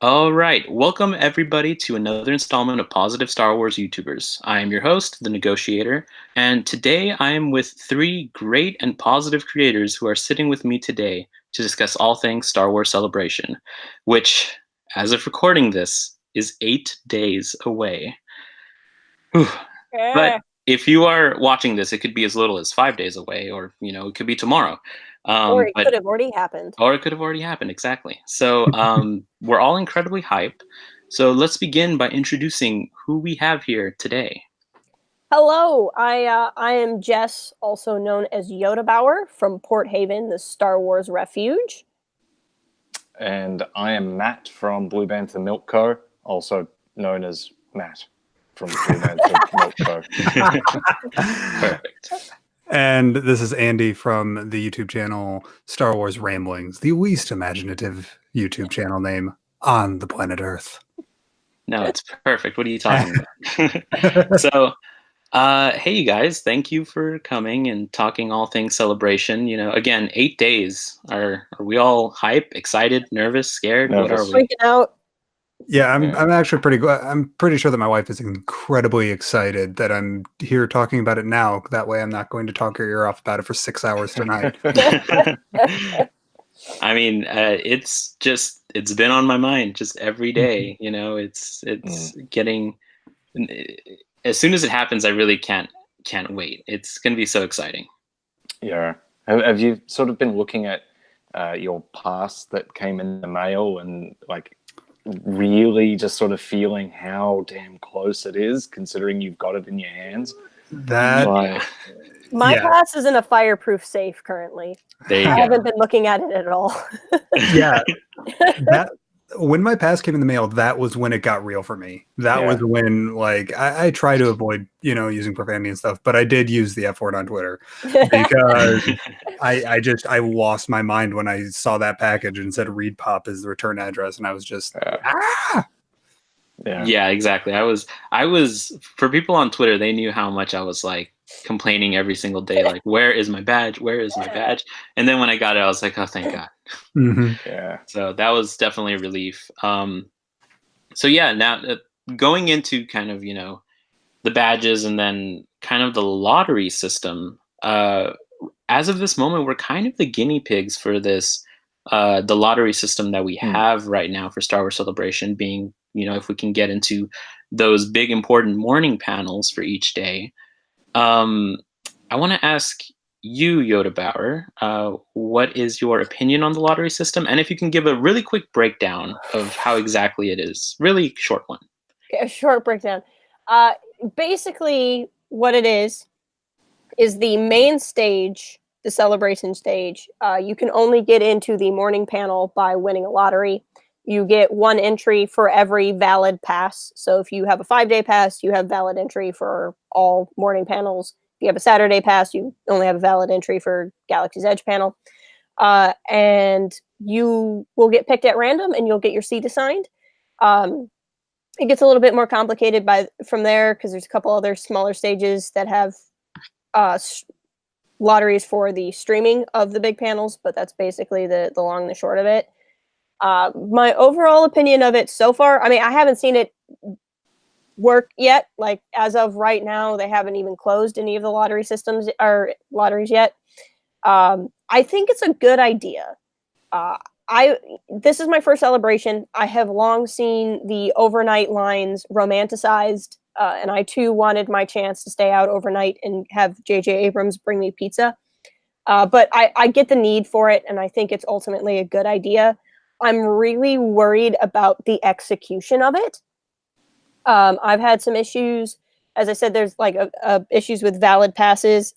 All right, welcome everybody to another installment of Positive Star Wars YouTubers. I am your host, the Negotiator, and today I am with three great and positive creators who are sitting with me today to discuss all things Star Wars Celebration, which, as of recording this, is 8 days away. Whew. But Yeah. if you are watching this, it could be as little as 5 days away, or it could be tomorrow. Or it But could have already happened. or it could have already happened, exactly. So we're all incredibly hyped. So let's begin by introducing who we have here today. Hello, I am Jess, also known as Yoda Bauer from Port Haven, the Star Wars Refuge. And I am Matt from Blue Bantha Milk Co., also known as Matt from Blue Bantha Milk Co. Perfect. And this is Andy from the YouTube channel Star Wars Ramblings, the least imaginative YouTube channel name on the planet Earth. No, it's perfect. What are you talking about? So, hey, you guys, thank you for coming and talking all things celebration. Again, 8 days. Are we all hype, excited, nervous, scared? What are Nervous. we? Freaking out. Yeah, I'm actually pretty glad. I'm pretty sure that my wife is incredibly excited that I'm here talking about it now. That way I'm not going to talk her ear off about it for 6 hours tonight. I mean, it's been on my mind just every day. It's getting. As soon as it happens, I really can't wait. It's going to be so exciting. Yeah. Have you sort of been looking at your pass that came in the mail and like really just sort of feeling how damn close it is, considering you've got it in your hands? That My Yeah. pass is in a fireproof safe currently. There you I go. haven't been looking at it at all. yeah, that when my pass came in the mail, that was when it got real for me. That Yeah. was when, like, I try to avoid, using profanity and stuff, but I did use the F word on Twitter because I lost my mind when I saw that package and said "read pop" is the return address, and I was just Yeah, exactly. I was for people on Twitter, they knew how much I was like complaining every single day, like, where is my badge? Where is my badge? And then when I got it, I was like, oh, thank God. Yeah. So that was definitely a relief. So yeah, now going into kind of, the badges and then kind of the lottery system, as of this moment, we're kind of the guinea pigs for this, the lottery system that we have right now for Star Wars Celebration being, if we can get into those big important morning panels for each day. I want to ask you, Yoda Bauer, what is your opinion on the lottery system? And if you can give a really quick breakdown of how exactly it is. Really short one. Okay, a short breakdown. Basically, what it is the main stage, the celebration stage. You can only get into the morning panel by winning a lottery. You get one entry for every valid pass. So if you have a 5-day pass, you have valid entry for all morning panels. If you have a Saturday pass, you only have a valid entry for Galaxy's Edge panel. And you will get picked at random and you'll get your seat assigned. It gets a little bit more complicated from there because there's a couple other smaller stages that have lotteries for the streaming of the big panels, but that's basically the long and the short of it. My overall opinion of it so far, I mean, I haven't seen it work yet. Like, as of right now, they haven't even closed any of the lottery systems or lotteries yet. I think it's a good idea. This is my first celebration. I have long seen the overnight lines romanticized, and I too wanted my chance to stay out overnight and have J.J. Abrams bring me pizza. But I get the need for it, and I think it's ultimately a good idea. I'm really worried about the execution of it. I've had some issues. As I said, there's like issues with valid passes.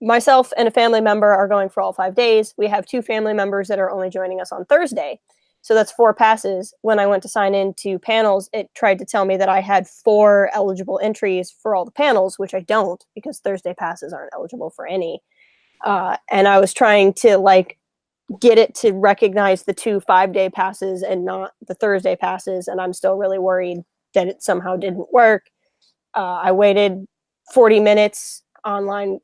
Myself and a family member are going for all 5 days. We have 2 family members that are only joining us on Thursday. So that's 4 passes. When I went to sign into panels, it tried to tell me that I had 4 eligible entries for all the panels, which I don't because Thursday passes aren't eligible for any. And I was trying to get it to recognize the 2 5-day passes and not the Thursday passes. And I'm still really worried that it somehow didn't work. I waited 40 minutes online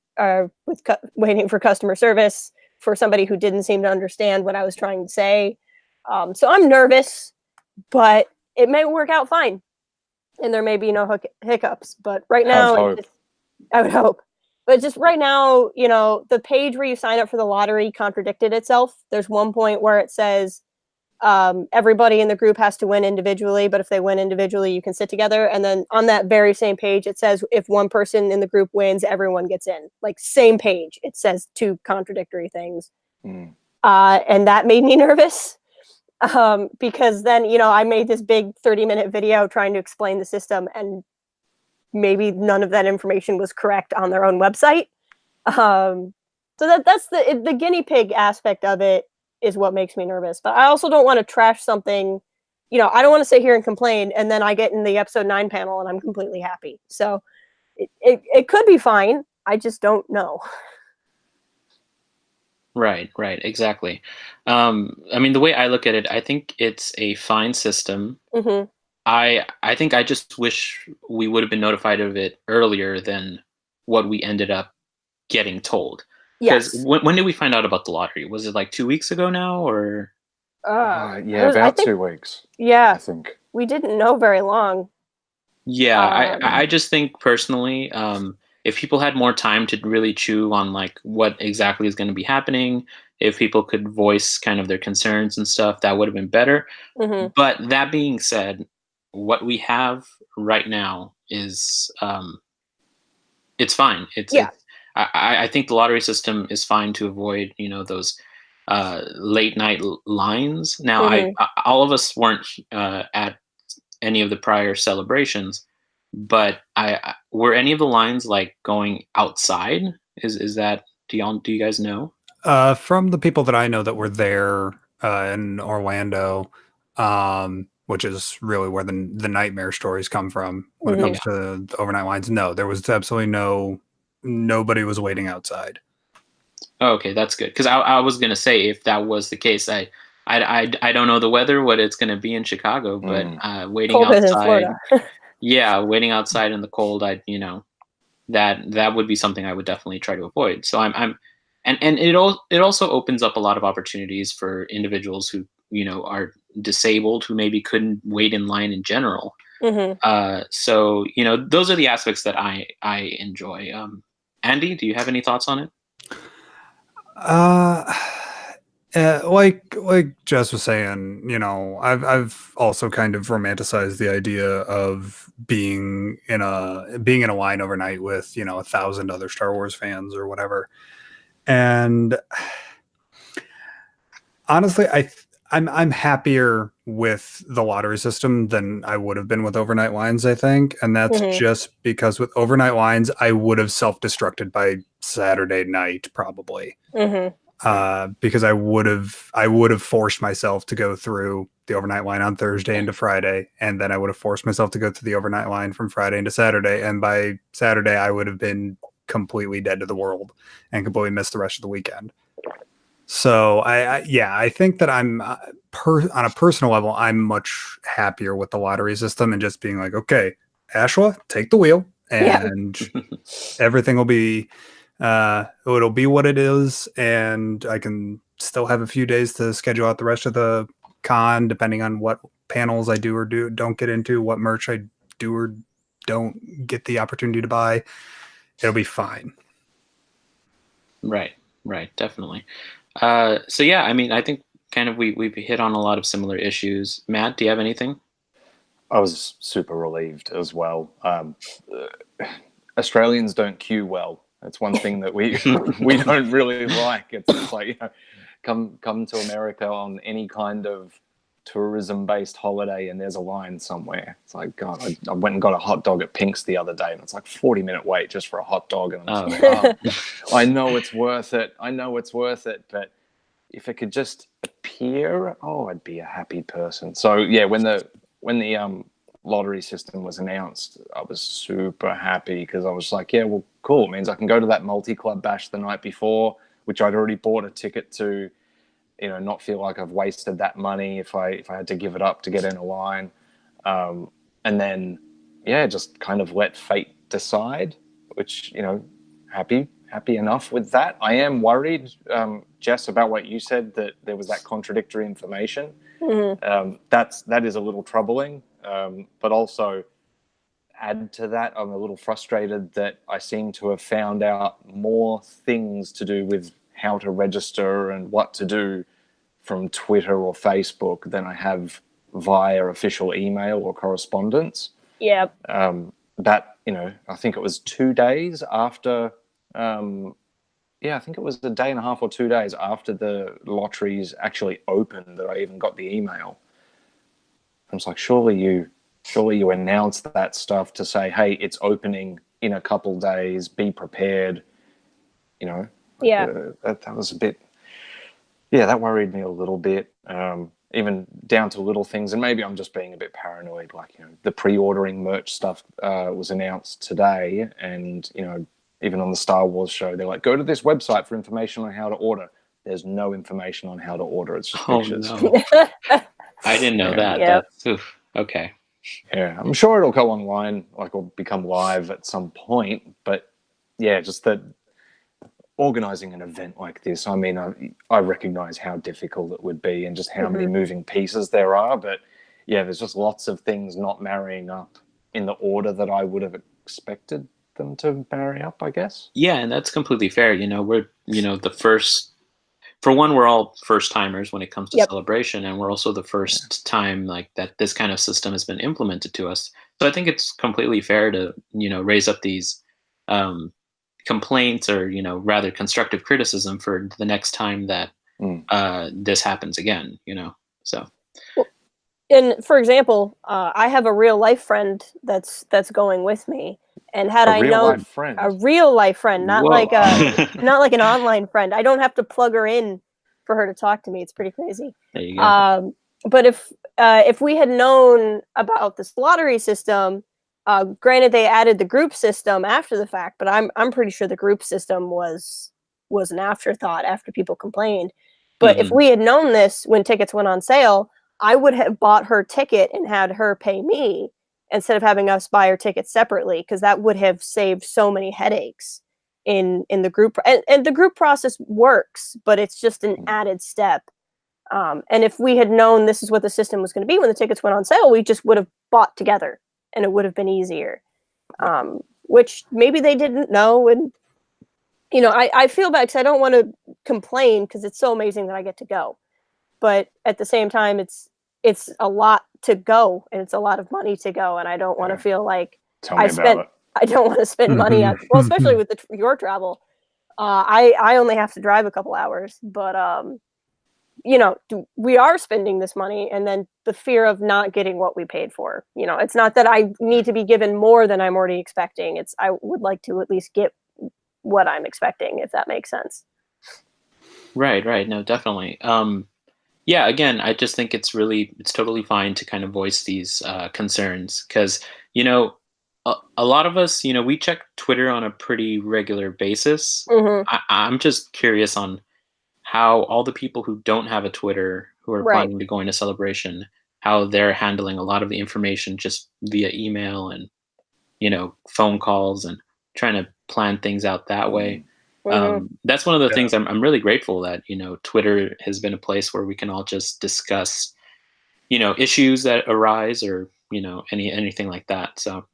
waiting for customer service for somebody who didn't seem to understand what I was trying to say. So I'm nervous, but it may work out fine, and there may be no hiccups. But right now, I would hope. But just right now, the page where you sign up for the lottery contradicted itself. There's one point where it says everybody in the group has to win individually, but if they win individually, you can sit together. And then on that very same page, it says if one person in the group wins, everyone gets in. Like, same page. It says two contradictory things. And that made me nervous. Because then, I made this big 30-minute video trying to explain the system, and maybe none of that information was correct on their own website. So that's the guinea pig aspect of it is what makes me nervous. But I also don't want to trash something. I don't want to sit here and complain, and then I get in the episode 9 panel and I'm completely happy. So it could be fine. I just don't know. Right, exactly. I mean, the way I look at it, I think it's a fine system. Mm-hmm. I think I just wish we would have been notified of it earlier than what we ended up getting told. Yes. Because when did we find out about the lottery? Was it like 2 weeks ago now, or? About 2 weeks. Yeah, I think we didn't know very long. Yeah, I just think personally, if people had more time to really chew on like what exactly is going to be happening, if people could voice kind of their concerns and stuff, that would have been better. Mm-hmm. But that being said, what we have right now is it's fine. I think the lottery system is fine to avoid those late night lines. Now, all of us weren't at any of the prior celebrations, but were any of the lines like going outside? Is that do you guys know? From the people that I know that were there in Orlando, which is really where the nightmare stories come from when it comes to the overnight lines. No, there was absolutely nobody was waiting outside. Oh, okay, that's good. Because I was gonna say, if that was the case, I don't know the weather, what it's gonna be in Chicago, but waiting Colder outside, than Florida. waiting outside in the cold, that would be something I would definitely try to avoid. So and it also opens up a lot of opportunities for individuals who are disabled, who maybe couldn't wait in line in general. Mm-hmm. So those are the aspects that I enjoy. Andy, do you have any thoughts on it? Like Jess was saying, I've also kind of romanticized the idea of being in a line overnight with 1,000 other Star Wars fans or whatever. And honestly, I'm happier with the lottery system than I would have been with overnight lines, I think. And that's just because with overnight lines, I would have self-destructed by Saturday night, probably. Because I would have forced myself to go through the overnight line on Thursday into Friday, and then I would have forced myself to go through the overnight line from Friday into Saturday. And by Saturday, I would have been completely dead to the world and completely missed the rest of the weekend. So I think that I'm on a personal level, I'm much happier with the lottery system and just being like, okay, Ashwa, take the wheel, and everything will be it'll be what it is, and I can still have a few days to schedule out the rest of the con, depending on what panels I do or don't get into, what merch I do or don't get the opportunity to buy. It'll be fine. Right, definitely. So yeah, I mean, I think kind of we've hit on a lot of similar issues. Matt, do you have anything? I was super relieved as well. Australians don't queue well. That's one thing that we don't really like. It's like, come to America on any kind of tourism-based holiday and there's a line somewhere. It's like, God, I went and got a hot dog at Pink's the other day, and it's like 40-minute wait just for a hot dog. And I'm just like, I know it's worth it. But if it could just appear, I'd be a happy person. So yeah, when the lottery system was announced, I was super happy because I was like, yeah, well, cool. It means I can go to that multi-club bash the night before, which I'd already bought a ticket to, not feel like I've wasted that money if I had to give it up to get in a line. And then, just kind of let fate decide, which, happy enough with that. I am worried, Jess, about what you said, that there was that contradictory information. That is a little troubling, but also add to that, I'm a little frustrated that I seem to have found out more things to do with how to register and what to do from Twitter or Facebook than I have via official email or correspondence. Yeah. That, I think it was 2 days after, I think it was a day and a half or 2 days after the lotteries actually opened that I even got the email. I was like, surely you announced that stuff to say, hey, it's opening in a couple days, be prepared, Yeah. That was a bit, that worried me a little bit, even down to little things. And maybe I'm just being a bit paranoid, like, the pre-ordering merch stuff was announced today, and, even on the Star Wars show, they're like, go to this website for information on how to order. There's no information on how to order. It's just pictures. No. I didn't know that. Yep. Okay. Yeah, I'm sure it'll go online, like, or become live at some point. But yeah, just that organizing an event like this, I mean, I recognize how difficult it would be and just how many moving pieces there are. But yeah, there's just lots of things not marrying up in the order that I would have expected them to marry up, I guess. Yeah, and that's completely fair. We're the first. For one, we're all first timers when it comes to Celebration, and we're also the first time like that this kind of system has been implemented to us. So I think it's completely fair to raise up these complaints, or rather constructive criticism for the next time that this happens again. So. And for example, I have a real life friend that's going with me, and had I known a real life friend, not like an online friend, I don't have to plug her in for her to talk to me. It's pretty crazy. There you go. But if we had known about this lottery system, granted they added the group system after the fact, but I'm pretty sure the group system was an afterthought after people complained. But if we had known this when tickets went on sale, I would have bought her ticket and had her pay me instead of having us buy her tickets separately, because that would have saved so many headaches in the group. And the group process works, but it's just an added step. And if we had known this is what the system was going to be when the tickets went on sale, we just would have bought together, and it would have been easier. Which maybe they didn't know. And, I feel bad because I don't want to complain, because it's so amazing that I get to go. But at the same time, it's a lot to go, and it's a lot of money to go, and I don't want to feel like I don't want to spend money on, well, especially with your travel. I only have to drive a couple hours, but we are spending this money, and then the fear of not getting what we paid for. It's not that I need to be given more than I'm already expecting. I would like to at least get what I'm expecting, if that makes sense. Right. No, definitely. Yeah, again, I just think it's totally fine to kind of voice these concerns, because, a lot of us, we check Twitter on a pretty regular basis. I'm just curious on how all the people who don't have a Twitter, who are planning to go into Celebration, how they're handling a lot of the information just via email and, phone calls, and trying to plan things out that way. That's one of the things I'm really grateful that, Twitter has been a place where we can all just discuss, issues that arise, or, anything like that. So,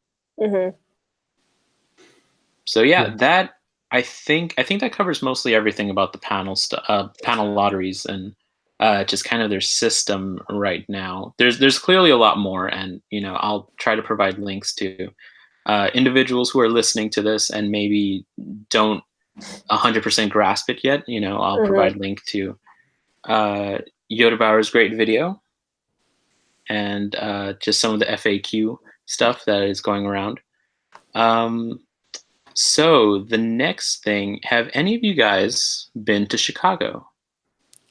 that, I think that covers mostly everything about the panel lotteries, and just kind of their system right now. There's clearly a lot more, and, I'll try to provide links to individuals who are listening to this and maybe don't 100% grasp it yet. I'll provide a link to Yoda Bauer's great video, and just some of the FAQ stuff that is going around. So the next thing, have any of you guys been to Chicago?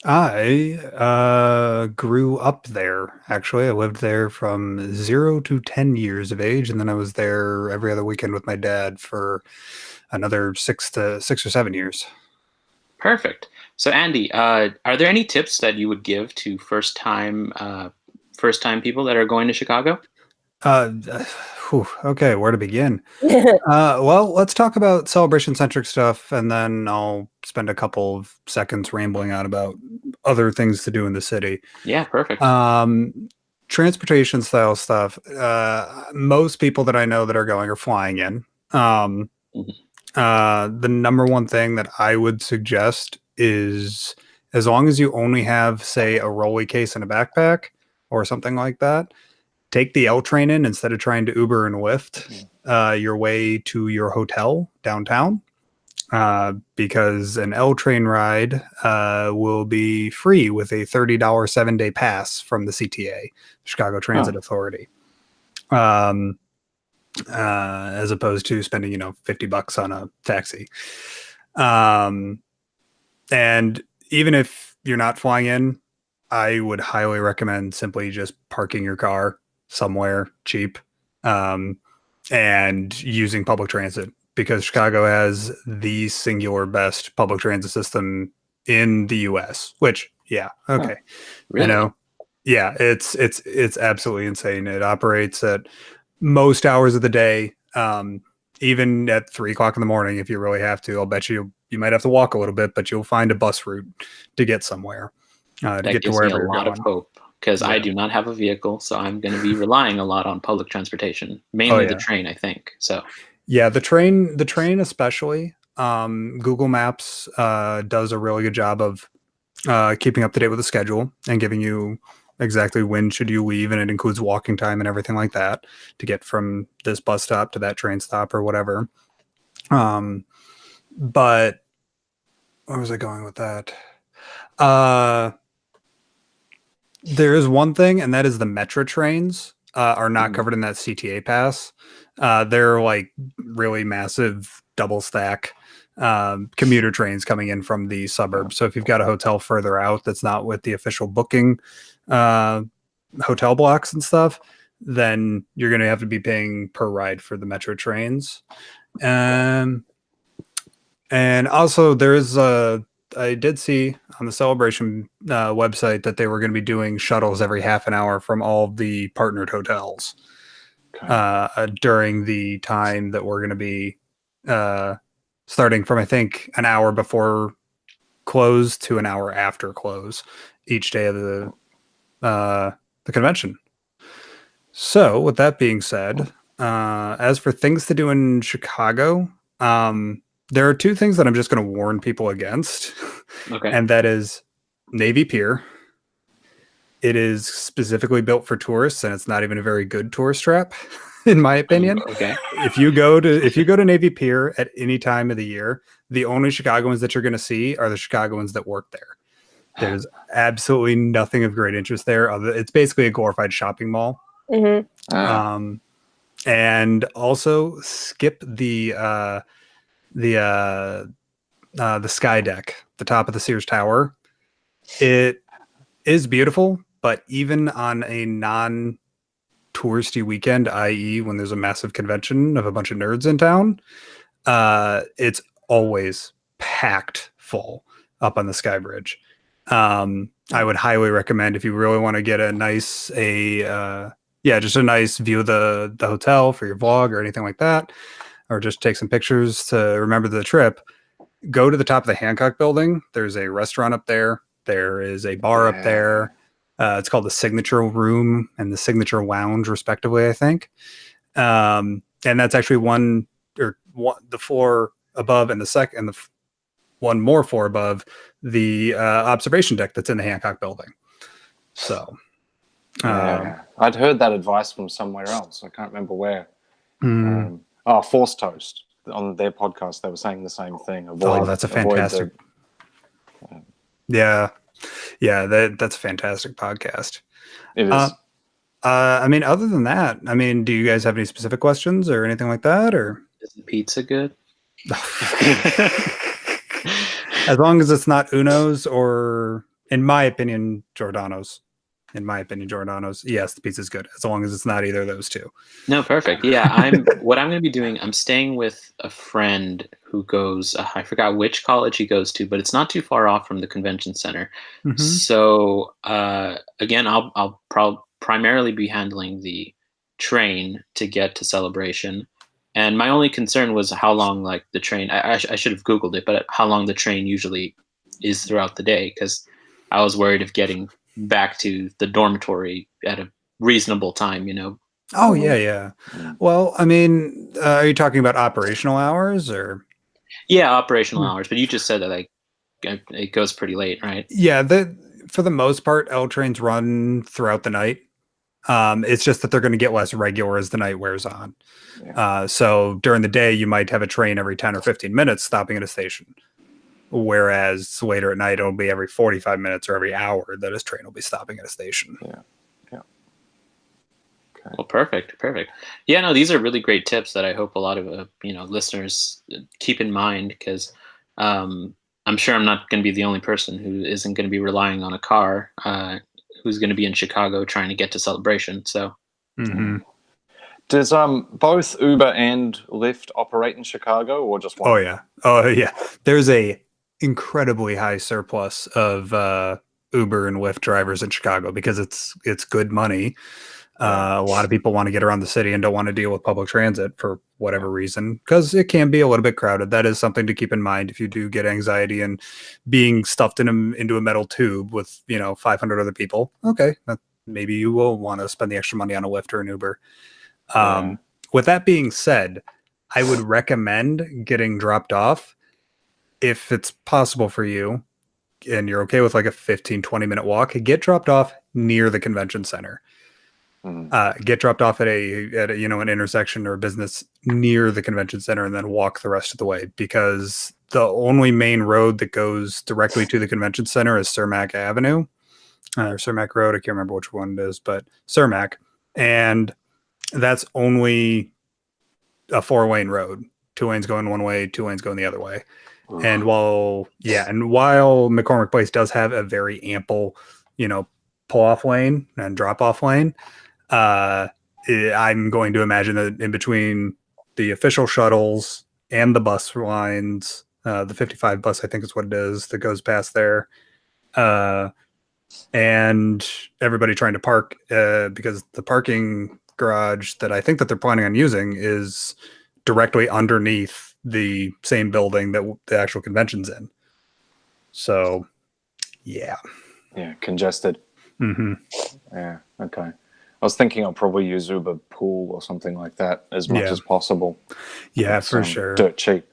I grew up there. Actually, I lived there from 0 to 10 years of age, and then I was there every other weekend with my dad for another 6 or 7 years. Perfect. So Andy, are there any tips that you would give to first time people that are going to Chicago? Okay, where to begin? Well, let's talk about celebration-centric stuff, and then I'll spend a couple of seconds rambling on about other things to do in the city. Yeah, perfect. Transportation style stuff. Most people that I know that are going are flying in. The number one thing that I would suggest is, as long as you only have, say, a rolly case and a backpack or something like that, take the L train in instead of trying to Uber and Lyft your way to your hotel downtown, because an L train ride will be free with a $30 7-day pass from the CTA, Chicago Transit Authority, as opposed to spending, $50 on a taxi. And even if you're not flying in, I would highly recommend simply just parking your car somewhere cheap, and using public transit, because Chicago has the singular best public transit system in the US, which, okay. Really? I know. Yeah, it's absolutely insane. It operates at most hours of the day, even at 3:00 in the morning. If you really have to, I'll bet you might have to walk a little bit, but you'll find a bus route to get somewhere, to get to wherever you're going. That gives me a lot of hope, because I do not have a vehicle, so I'm going to be relying a lot on public transportation, mainly the train, I think. So yeah, the train especially. Google Maps does a really good job of keeping up to date with the schedule and giving you exactly when should you leave, and it includes walking time and everything like that to get from this bus stop to that train stop or whatever. But where was I going with that? There is one thing, and that is the metro trains are not covered in that CTA pass. They're like really massive double stack commuter trains coming in from the suburbs. So if you've got a hotel further out that's not with the official booking hotel blocks and stuff, then you're going to have to be paying per ride for the metro trains. And also there's I did see on the Celebration website that they were going to be doing shuttles every half an hour from all the partnered hotels during the time that we're going to be starting from, I think, an hour before close to an hour after close each day of the convention. So with that being said, as for things to do in Chicago, there are two things that I'm just going to warn people against. Okay. And that is Navy Pier. It is specifically built for tourists, and it's not even a very good tourist trap, in my opinion. Okay. If you go to Navy Pier at any time of the year, the only Chicagoans that you're going to see are the Chicagoans that work there. There's absolutely nothing of great interest there. It's basically a glorified shopping mall. Mm-hmm. And also skip the sky deck, the top of the Sears Tower. It is beautiful, but even on a non-touristy weekend, i.e. when there's a massive convention of a bunch of nerds in town, it's always packed full up on the Sky Bridge. I would highly recommend, if you really want to get a nice just a nice view of the hotel for your vlog or anything like that, or just take some pictures to remember the trip, go to the top of the Hancock building. There's a restaurant up there. There is a bar up there. It's called the Signature Room and the Signature Lounge, respectively, I think. And that's actually the floor above, and the one more floor above the observation deck that's in the Hancock building. So I'd heard that advice from somewhere else. I can't remember where. Force Toast, on their podcast, they were saying the same thing. That's a fantastic. That's a fantastic podcast. It is. I mean, other than that, do you guys have any specific questions or anything like that? Or is the pizza good? As long as it's not Uno's or, in my opinion, Giordano's. Yes, the pizza's good. As long as it's not either of those two. No, perfect. Yeah, what I'm going to be doing, I'm staying with a friend who goes, I forgot which college he goes to, but it's not too far off from the convention center. Mm-hmm. So again, I'll primarily be handling the train to get to Celebration. And my only concern was how long, like, the train. I should have Googled it, but how long the train usually is throughout the day, because I was worried of getting back to the dormitory at a reasonable time. Oh yeah. Well, I mean, are you talking about operational hours or? Yeah, operational hours. But you just said that like it goes pretty late, right? Yeah, for the most part, L trains run throughout the night. It's just that they're going to get less regular as the night wears on. Yeah. So during the day, you might have a train every 10 or 15 minutes stopping at a station. Whereas later at night, it'll be every 45 minutes or every hour that a train will be stopping at a station. Yeah. Okay. Well, perfect. Yeah, no, these are really great tips that I hope a lot of listeners keep in mind, because I'm sure I'm not going to be the only person who isn't going to be relying on a car, who's going to be in Chicago trying to get to Celebration. So, Does both Uber and Lyft operate in Chicago, or just one? Oh yeah. There's a incredibly high surplus of Uber and Lyft drivers in Chicago because it's good money. A lot of people want to get around the city and don't want to deal with public transit for whatever reason, because it can be a little bit crowded. That is something to keep in mind if you do get anxiety and being stuffed into a metal tube with 500 other people. Okay, maybe you will want to spend the extra money on a Lyft or an Uber. With that being said, I would recommend getting dropped off if it's possible for you and you're okay with like a 15-20 minute walk. Get dropped off near the convention center. Get dropped off at an intersection or a business near the convention center, and then walk the rest of the way, because the only main road that goes directly to the convention center is Cermak Avenue or Cermak Road. I can't remember which one it is, but Cermak, and that's only a 4-lane road. 2 lanes going one way, 2 lanes going the other way. And while McCormick Place does have a very ample, pull off lane and drop off lane, I'm going to imagine that in between the official shuttles and the bus lines, the 55 bus, I think is what it is, that goes past there, and everybody trying to park, because the parking garage that I think that they're planning on using is directly underneath the same building that the actual convention's in. So, yeah, congested. Yeah, okay. I was thinking I'll probably use Uber Pool or something like that as much as possible. Yeah, for sure. Dirt cheap.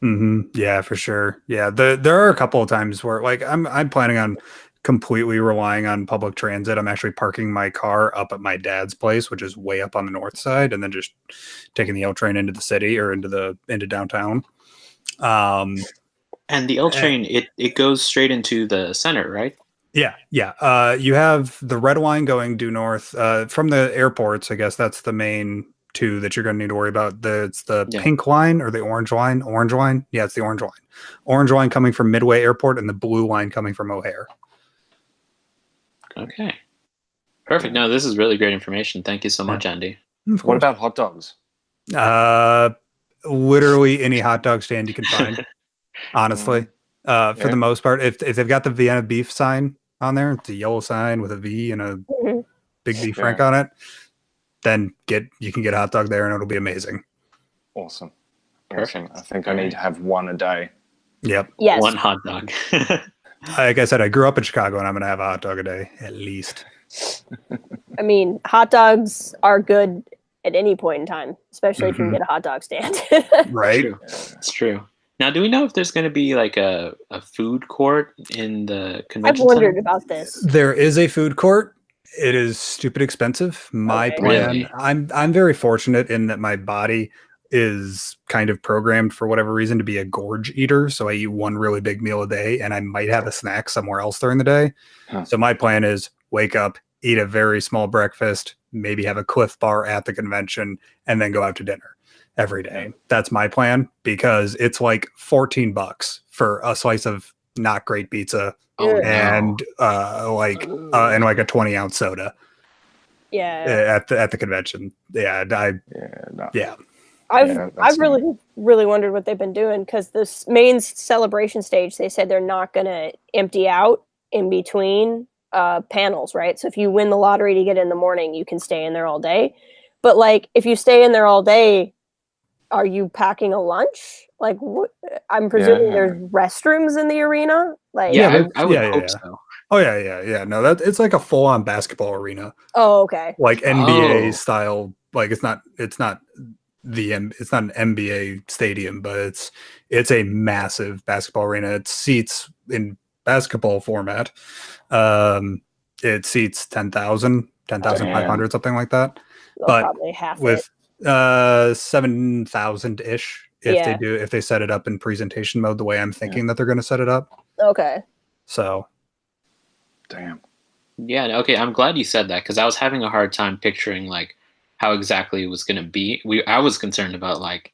Yeah, for sure. Yeah, there are a couple of times where like I'm planning on completely relying on public transit. I'm actually parking my car up at my dad's place, which is way up on the north side, and then just taking the L train into the city or into downtown. And the L train, it goes straight into the center, right? Yeah. You have the red line going due north from the airports. I guess that's the main two that you're going to need to worry about. It's the pink line or the orange line. Orange line. Yeah, it's the orange line. Orange line coming from Midway Airport, and the blue line coming from O'Hare. Okay. Perfect. No, this is really great information. Thank you so much, Andy. What about hot dogs? Literally any hot dog stand you can find. Honestly. For the most part, if they've got the Vienna beef sign on there, it's a yellow sign with a V and a big beef frank on it, then you can get a hot dog there and it'll be amazing. Awesome. Perfect. I think I need to have one a day. Yep. Yes. One hot dog. Like I said, I grew up in Chicago, and I'm going to have a hot dog a day at least. I mean, hot dogs are good at any point in time, especially if you can get a hot dog stand. Right? It's true. Now, do we know if there's going to be like a food court in the convention I've wondered center? about this. There is a food court. It is stupid expensive. My plan, Really? I'm very fortunate in that my body is kind of programmed for whatever reason to be a gorge eater. So I eat one really big meal a day, and I might have a snack somewhere else during the day. So my plan is wake up, eat a very small breakfast, maybe have a Cliff Bar at the convention, and then go out to dinner every day. That's my plan, because it's like $14 for a slice of not great pizza and like a 20-ounce soda. Yeah. At the convention. I've really wondered what they've been doing, because this main celebration stage, they said they're not going to empty out in between panels, right? So if you win the lottery to get in the morning, you can stay in there all day. But like, if you stay in there all day, are you packing a lunch? Like, I'm presuming there's restrooms in the arena. Like, I would hope so. Oh yeah. No, it's like a full-on basketball arena. Oh, okay. Like NBA style. Like it's not an NBA stadium, but it's a massive basketball arena. It seats in basketball format. It seats 10,500, something like that. But probably half with 7,000 ish if they set it up in presentation mode the way I'm thinking that they're going to set it up. Okay. So, damn. Yeah. Okay. I'm glad you said that because I was having a hard time picturing like how exactly it was going to be. I was concerned about like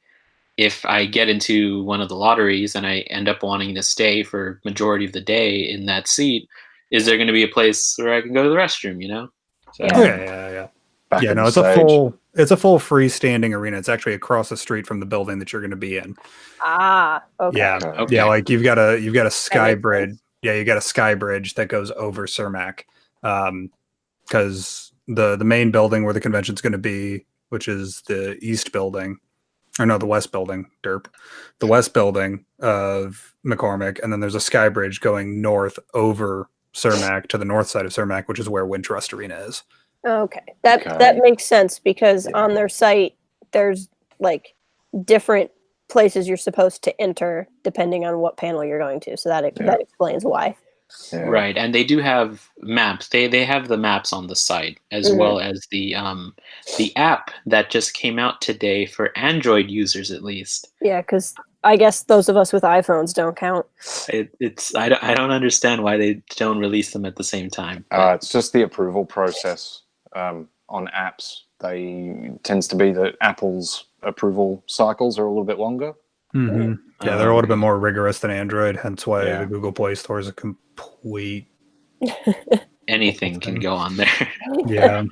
if I get into one of the lotteries and I end up wanting to stay for majority of the day in that seat, is there going to be a place where I can go to the restroom? You know? So, yeah. No, it's a full freestanding arena. It's actually across the street from the building that you're going to be in. Okay. Yeah, like you've got a sky bridge. Yeah, you got a sky bridge that goes over Cermak. Because the main building where the convention's going to be, which is the east building, or no, the west building, the west building of McCormick, and then there's a sky bridge going north over Cermak to the north side of Cermak, which is where Wintrust Arena is. Okay. That makes sense because on their site there's like different places you're supposed to enter depending on what panel you're going to. So that explains why. Yeah. Right, and they do have maps. They have the maps on the site as well as the app that just came out today for Android users at least. Yeah, because I guess those of us with iPhones don't count. I don't understand why they don't release them at the same time. It's just the approval process on apps. They tends to be that Apple's approval cycles are a little bit longer. Mm-hmm. Yeah, they're a little bit more rigorous than Android, hence why the Google Play Store is a complete... Anything can go on there. Yeah.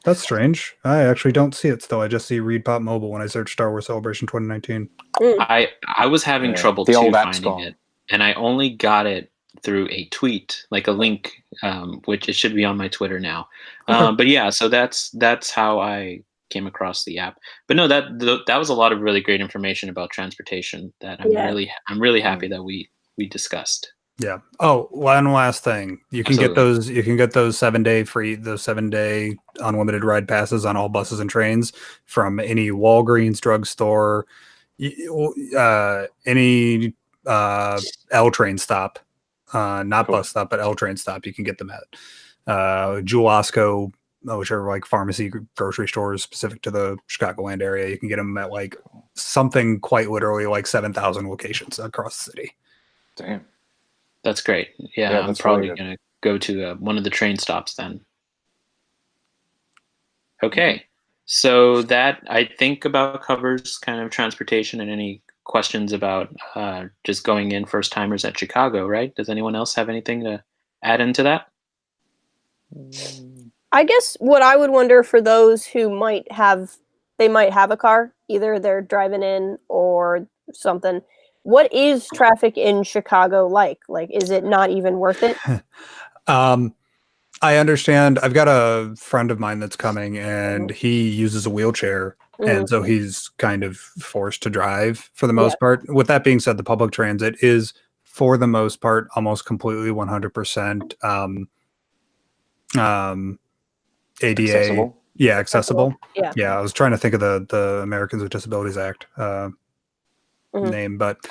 That's strange. I actually don't see it still. I just see Read Pop Mobile when I search Star Wars Celebration 2019. I was having trouble too finding it, and I only got it through a tweet, like a link, which it should be on my Twitter now. But yeah, so that's how I came across the app. But no, that was a lot of really great information about transportation that I'm really happy that we discussed. Yeah. Oh, one last thing. You can get those 7-day unlimited ride passes on all buses and trains from any Walgreens, drugstore, any L train stop. Not bus stop, but L train stop. You can get them at Jewel Osco, whichever like pharmacy grocery stores specific to the Chicagoland area. You can get them at like something quite literally like 7,000 locations across the city. Damn. That's great. Yeah, I'm probably going to go to one of the train stops then. Okay. So that I think about covers kind of transportation and any questions about just going in first timers at Chicago, right? Does anyone else have anything to add into that? I guess what I would wonder for those who might have a car, either they're driving in or something. What is traffic in Chicago like? Like, is it not even worth it? I understand. I've got a friend of mine that's coming, and he uses a wheelchair, and so he's kind of forced to drive for the most part. With that being said, the public transit is, for the most part, almost completely 100% ADA. Accessible? Yeah, accessible. Yeah. I was trying to think of the Americans with Disabilities Act name, but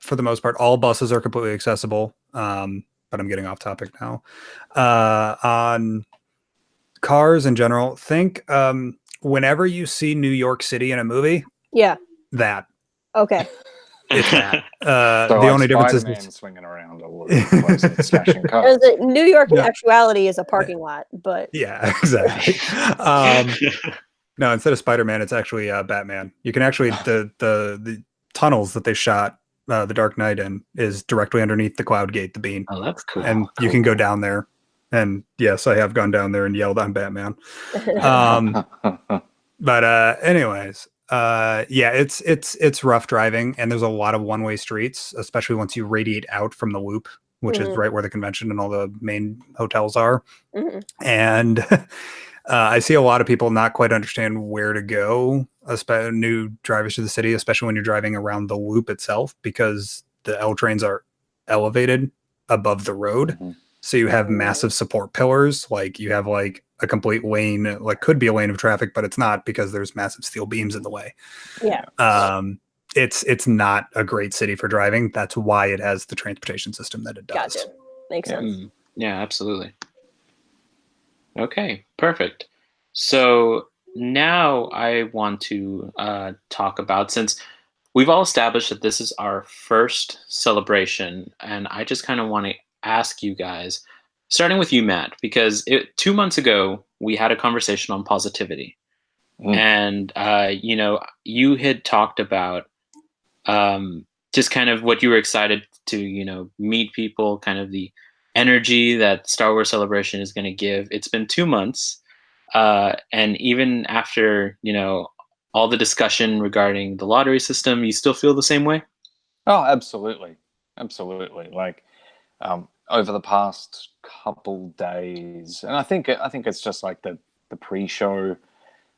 for the most part, all buses are completely accessible. But I'm getting off topic now. On cars in general, think whenever you see New York City in a movie, that. Okay. It's that. So the only difference is swinging around all over the place and smashing cars. New York in actuality is a parking lot, but yeah, exactly. No, instead of Spider-Man, it's actually Batman. You can actually the tunnels that they shot The Dark Knight in is directly underneath the Cloud Gate, the beam. Oh, that's cool. And you can go down there. And yes, I have gone down there and yelled, "I'm Batman." But anyways, it's rough driving, and there's a lot of one-way streets, especially once you radiate out from the loop which is right where the convention and all the main hotels are. Mhm. And I see a lot of people not quite understand where to go, new drivers to the city, especially when you're driving around the loop itself, because the L trains are elevated above the road. Mm-hmm. So you have massive support pillars. Like you have like a complete lane, like could be a lane of traffic, but it's not because there's massive steel beams in the way. Yeah. It's not a great city for driving. That's why it has the transportation system that it does. Gotcha. Makes sense. Yeah, absolutely. Okay, perfect. So now I want to talk about, since we've all established that this is our first celebration, and I just kind of want to ask you guys, starting with you, Matt, because 2 months ago we had a conversation on positivity, and you had talked about just kind of what you were excited to meet people, kind of the energy that Star Wars Celebration is going to give. It's been 2 months, and even after all the discussion regarding the lottery system, you still feel the same way? Oh, absolutely. Like over the past couple days, and I think it's just like the pre-show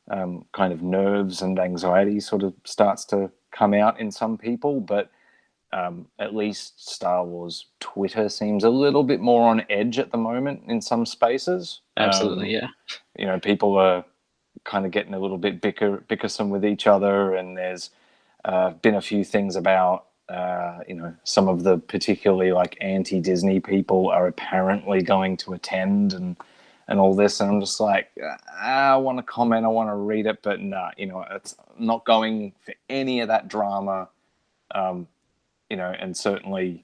kind of nerves and anxiety sort of starts to come out in some people, but at least Star Wars Twitter seems a little bit more on edge at the moment in some spaces. Absolutely, yeah. People are kind of getting a little bit bickersome with each other, and there's been a few things about some of the particularly like anti-Disney people are apparently going to attend and all this, and I'm just like, I want to comment, I want to read it, but nah, it's not going for any of that drama. And certainly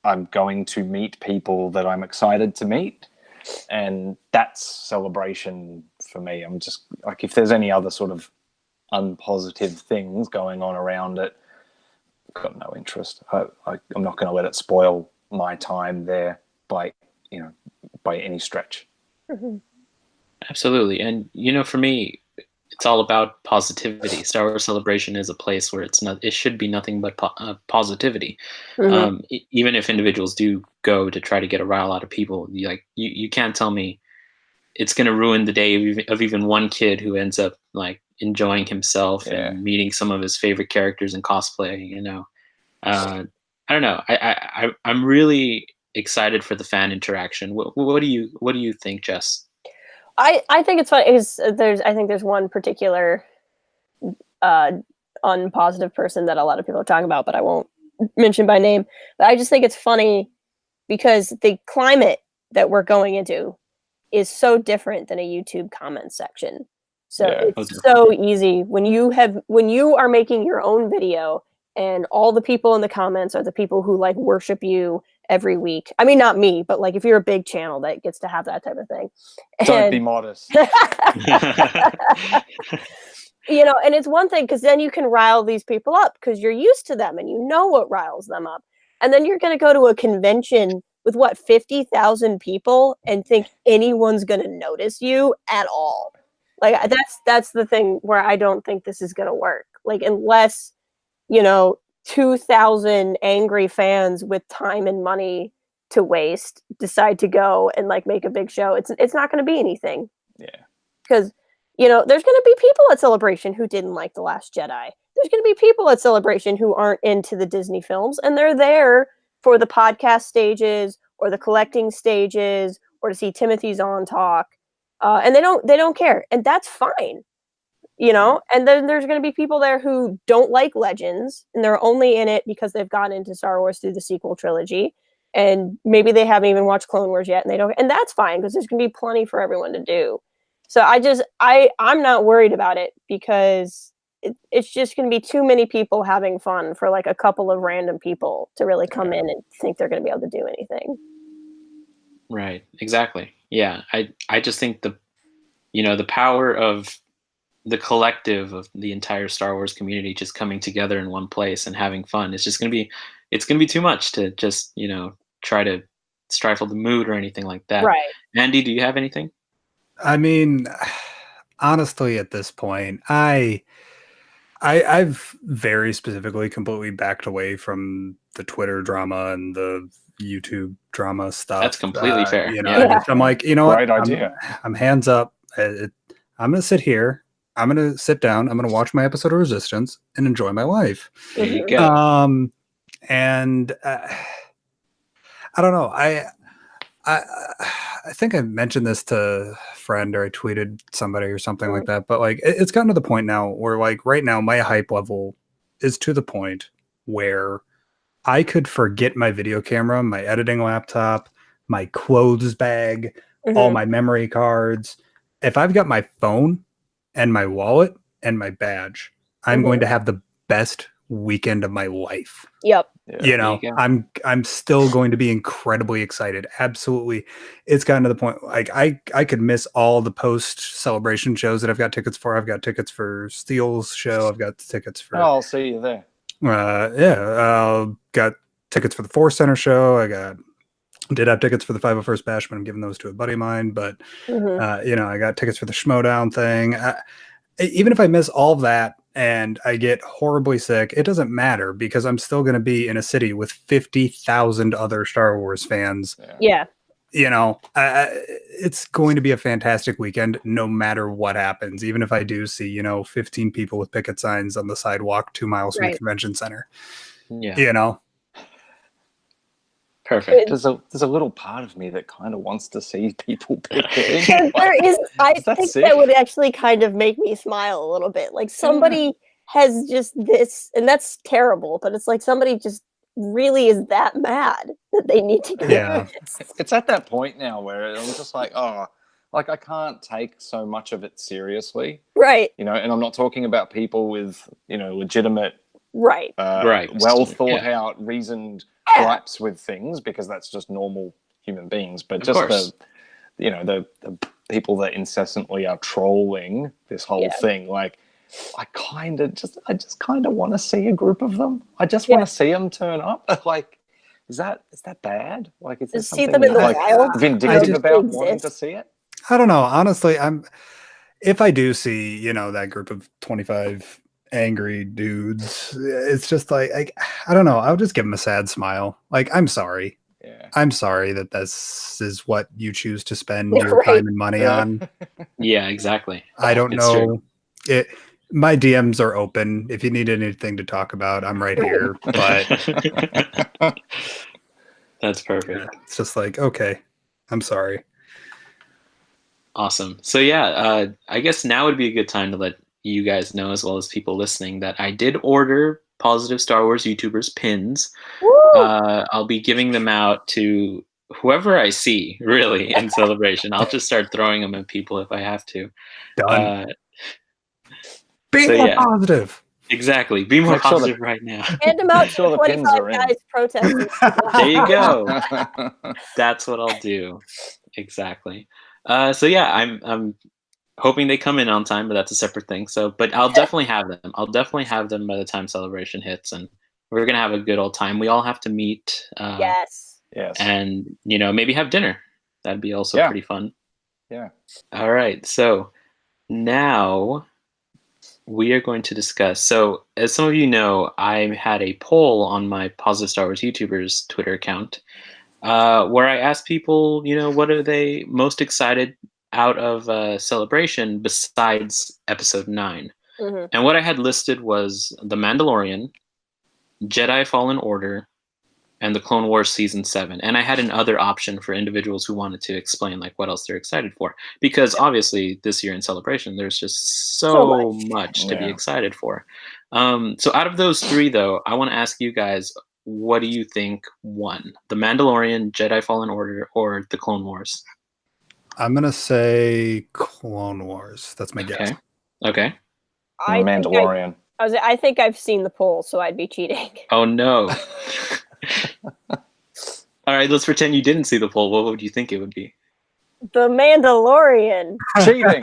I'm going to meet people that I'm excited to meet, and that's celebration for me. I'm just like, if there's any other sort of unpositive things going on around it, I've got no interest. I'm not going to let it spoil my time there by any stretch. Mm-hmm. Absolutely. And for me, it's all about positivity. Star Wars Celebration is a place where it should be nothing but positivity. Mm-hmm. Even if individuals do go to try to get a rile out of people, you can't tell me it's going to ruin the day of even one kid who ends up like enjoying himself and meeting some of his favorite characters in cosplay. I don't know. I'm really excited for the fan interaction. What do you think, Jess? I think it's funny because there's one particular unpositive person that a lot of people are talking about, but I won't mention by name. But I just think it's funny because the climate that we're going into is so different than a YouTube comment section. So it's so easy when you are making your own video and all the people in the comments are the people who like worship you every week. I mean, not me, but like if you're a big channel that gets to have that type of thing. Don't be modest. And it's one thing because then you can rile these people up because you're used to them and you know what riles them up. And then you're going to go to a convention with 50,000 people and think anyone's going to notice you at all. Like that's the thing where I don't think this is going to work. Like unless 2,000 angry fans with time and money to waste decide to go and like make a big show, it's not going to be anything. Yeah. Because there's going to be people at Celebration who didn't like The Last Jedi. There's going to be people at Celebration who aren't into the Disney films, and they're there for the podcast stages or the collecting stages or to see Timothy Zahn talk, and they don't care, and that's fine. And then there's going to be people there who don't like Legends and they're only in it because they've gotten into Star Wars through the sequel trilogy, and maybe they haven't even watched Clone Wars yet, and that's fine because there's going to be plenty for everyone to do. So I'm not worried about it because it's just going to be too many people having fun for like a couple of random people to really come in and think they're going to be able to do anything. Right. Exactly. Yeah. I just think the power of the collective of the entire Star Wars community just coming together in one place and having fun is just going to be too much to just, try to stifle the mood or anything like that. Right. Andy, do you have anything? I mean, honestly, at this point, I've very specifically completely backed away from the Twitter drama and the YouTube drama stuff. That's completely fair. You know, Yeah. I'm like, you know what? Great idea. I'm hands up. I'm gonna sit here. I'm gonna sit down. I'm gonna watch my episode of Resistance and enjoy my life. There you go. And I don't know. I think I mentioned this to a friend, or I tweeted somebody or something like that. But like, it's gotten to the point now where, like, right now my hype level is to the point where I could forget my video camera, my editing laptop, my clothes bag, all my memory cards. If I've got my phone and my wallet and my badge, I'm going to have the best weekend of my life. Yep. Yeah. You know, I'm still going to be incredibly excited. Absolutely. It's gotten to the point, like, I could miss all the post celebration shows that I've got tickets for. I've got tickets for Steele's show. I've got tickets for I'll see you there. got tickets for the Force Center show. Did have tickets for the 501st Bash, but I'm giving those to a buddy of mine. But you know, I got tickets for the Schmodown thing. Even if I miss all of that and I get horribly sick, it doesn't matter, because I'm still going to be in a city with 50,000 other Star Wars fans. Yeah. You know, it's going to be a fantastic weekend no matter what happens. Even if I do see, you know, 15 people with picket signs on the sidewalk 2 miles from the convention center. Yeah. You know. Perfect. There's a little part of me that kind of wants to see people picketing. I think that would actually kind of make me smile a little bit. Like, somebody has just this, and that's terrible, but it's like somebody just really is that mad that they need to get this. It's at that point now where I'm just like, like, I can't take so much of it seriously. Right. You know, and I'm not talking about people with, you know, legitimate, well thought out, reasoned gripes with things, because that's just normal human beings. But just the people that incessantly are trolling this whole thing, like, I just kind of want to see a group of them. I just want to see them turn up. Like, is that bad? Like, is there something them in the like wild? vindictive about wanting to see it? I don't know. Honestly, if I do see, you know, that group of 25 angry dudes, it's just like, I don't know. I'll just give them a sad smile. Like, I'm sorry. Yeah. I'm sorry that this is what you choose to spend your time and money on. Yeah, exactly. I don't know. My DMs are open. If you need anything to talk about, I'm right here. But that's perfect. Yeah, it's just like, okay, I'm sorry. Awesome. So yeah, I guess now would be a good time to let you guys know, as well as people listening, that I did order Positive Star Wars YouTubers pins. I'll be giving them out to whoever I see, really, in celebration. I'll just start throwing them at people if I have to. Done. Be more positive. Exactly. Be more positive right now. Hand them out to 25 guys protesting. There you go. That's what I'll do. Exactly. So yeah, I'm hoping they come in on time, but that's a separate thing. So, but I'll definitely have them. I'll definitely have them by the time celebration hits, and we're gonna have a good old time. We all have to meet. Yes. And, you know, maybe have dinner. That'd be also pretty fun. Yeah. All right. So now we are going to discuss. So, as some of you know, I had a poll on my Positive Star Wars YouTubers Twitter account, where I asked people, you know, what are they most excited out of Celebration besides Episode 9? And what I had listed was The Mandalorian, Jedi Fallen Order, and the Clone Wars Season 7. And I had another option for individuals who wanted to explain, like, what else they're excited for. Because obviously this year in Celebration, there's just so much to be excited for. So out of those three, though, I want to ask you guys, what do you think won? The Mandalorian, Jedi Fallen Order, or the Clone Wars? I'm going to say Clone Wars. That's my guess. Okay. Mandalorian. I think I've seen the poll, so I'd be cheating. Oh, no. All right, let's pretend you didn't see the poll. What would you think it would be? The Mandalorian. Cheating.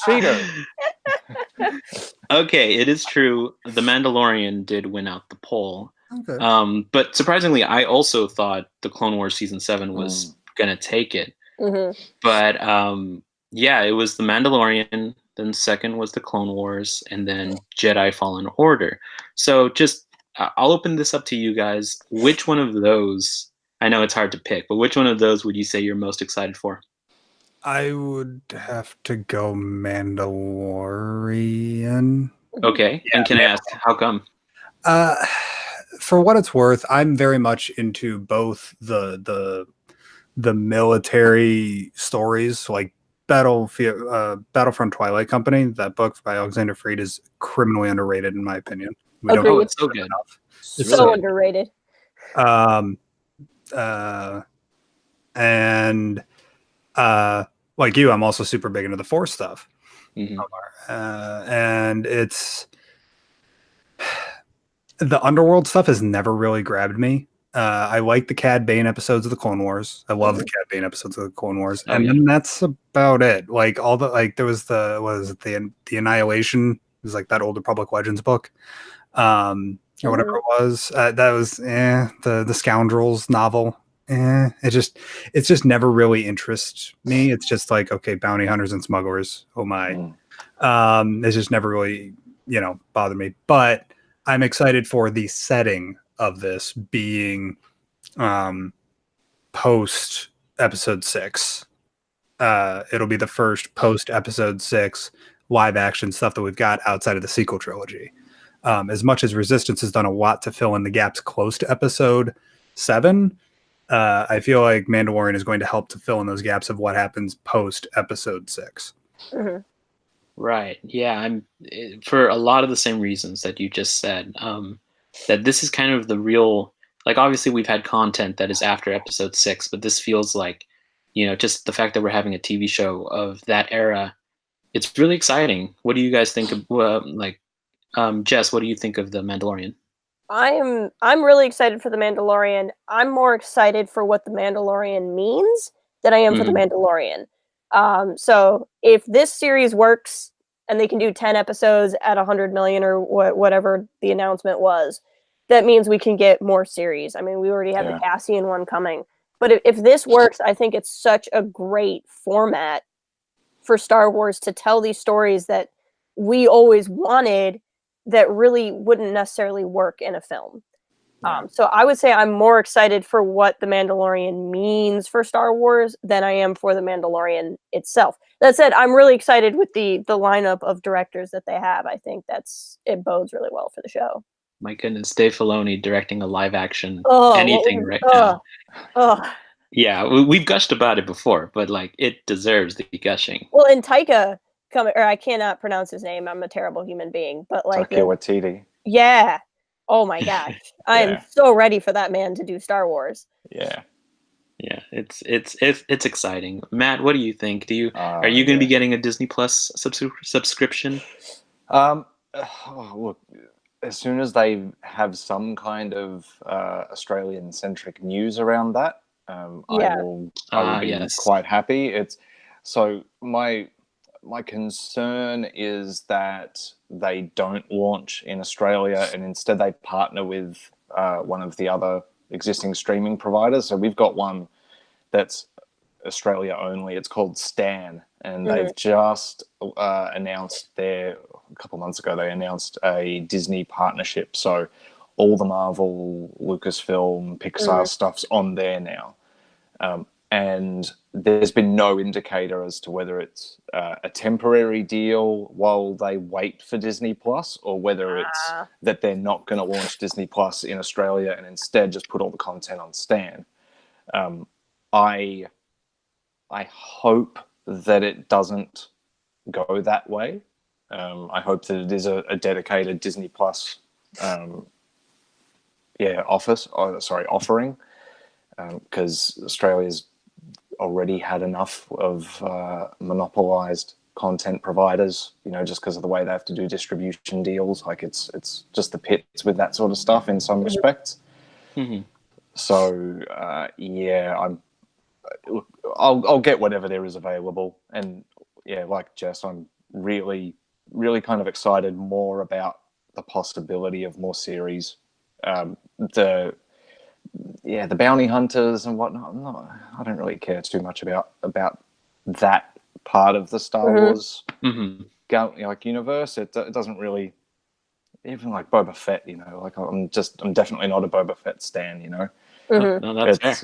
Cheater. Okay, it is true. The Mandalorian did win out the poll. Okay. But surprisingly, I also thought the Clone Wars Season 7 was going to take it. But yeah, it was the Mandalorian. Then second was the Clone Wars, and then Jedi Fallen Order. So just, I'll open this up to you guys. Which one of those I know it's hard to pick, but which one of those would you say you're most excited for? I would have to go Mandalorian. Okay, and can I ask how come? For what it's worth, I'm very much into both the military stories, like Battlefront Twilight Company. That book by Alexander Freed is criminally underrated, in my opinion. Agreed. It's so good. It's so underrated. And like you, I'm also super big into the Force stuff. Mm-hmm. And it's the underworld stuff has never really grabbed me. I like the Cad Bane episodes of the Clone Wars. I love the Cad Bane episodes of the Clone Wars, and then that's about it. Like all the there was the Annihilation. It was like that Old Republic Legends book, or whatever it was. That was the Scoundrels novel. It's just never really interests me. It's just like, okay, bounty hunters and smugglers. Oh my. It's just never really bothered me. But I'm excited for the setting of this being post episode 6. It'll be the first post episode 6 live action stuff that we've got outside of the sequel trilogy. As much as Resistance has done a lot to fill in the gaps close to episode 7, I feel like Mandalorian is going to help to fill in those gaps of what happens post episode 6. Mm-hmm. Right. Yeah. For a lot of the same reasons that you just said, that this is kind of the real, like, obviously we've had content that is after episode 6, but this feels like, just the fact that we're having a TV show of that era. It's really exciting. What do you guys think of, Jess, what do you think of The Mandalorian? I'm really excited for The Mandalorian. I'm more excited for what The Mandalorian means than I am for The Mandalorian. So if this series works and they can do 10 episodes at 100 million or whatever the announcement was, that means we can get more series. I mean, we already have the Cassian one coming. But if this works, I think it's such a great format for Star Wars to tell these stories that we always wanted that really wouldn't necessarily work in a film. So I would say I'm more excited for what The Mandalorian means for Star Wars than I am for The Mandalorian itself. That said, I'm really excited with the lineup of directors that they have. I think it bodes really well for the show. My goodness, Dave Filoni directing a live action anything right now. Yeah, we've gushed about it before, but it deserves the gushing. Well, and Taika I cannot pronounce his name. I'm a terrible human being, but Taika Waititi. Yeah. Oh my gosh. I am so ready for that man to do Star Wars. Yeah. Yeah, it's exciting. Matt, what do you think? Are you going to be getting a Disney Plus subscription? Look, as soon as they have some kind of Australian-centric news around that, I will be quite happy. My concern is that they don't launch in Australia and instead they partner with one of the other existing streaming providers. So we've got one that's Australia only. It's called Stan, and they've just announced a couple months ago, they announced a Disney partnership. So all the Marvel, Lucasfilm, Pixar stuff's on there now. And there's been no indicator as to whether it's a temporary deal while they wait for Disney Plus, or whether it's that they're not going to launch Disney Plus in Australia and instead just put all the content on Stan. I hope that it doesn't go that way. I hope that it is a dedicated Disney Plus offering, because Australia's already had enough of monopolized content providers, just because of the way they have to do distribution deals. It's just the pits with that sort of stuff in some respects. So I'll get whatever there is available, and like Jess, I'm really kind of excited more about the possibility of more series. The bounty hunters and whatnot, I don't really care too much about that part of the Star Wars universe. It doesn't really, even like Boba Fett, I'm definitely not a Boba Fett stan, No, that's fair.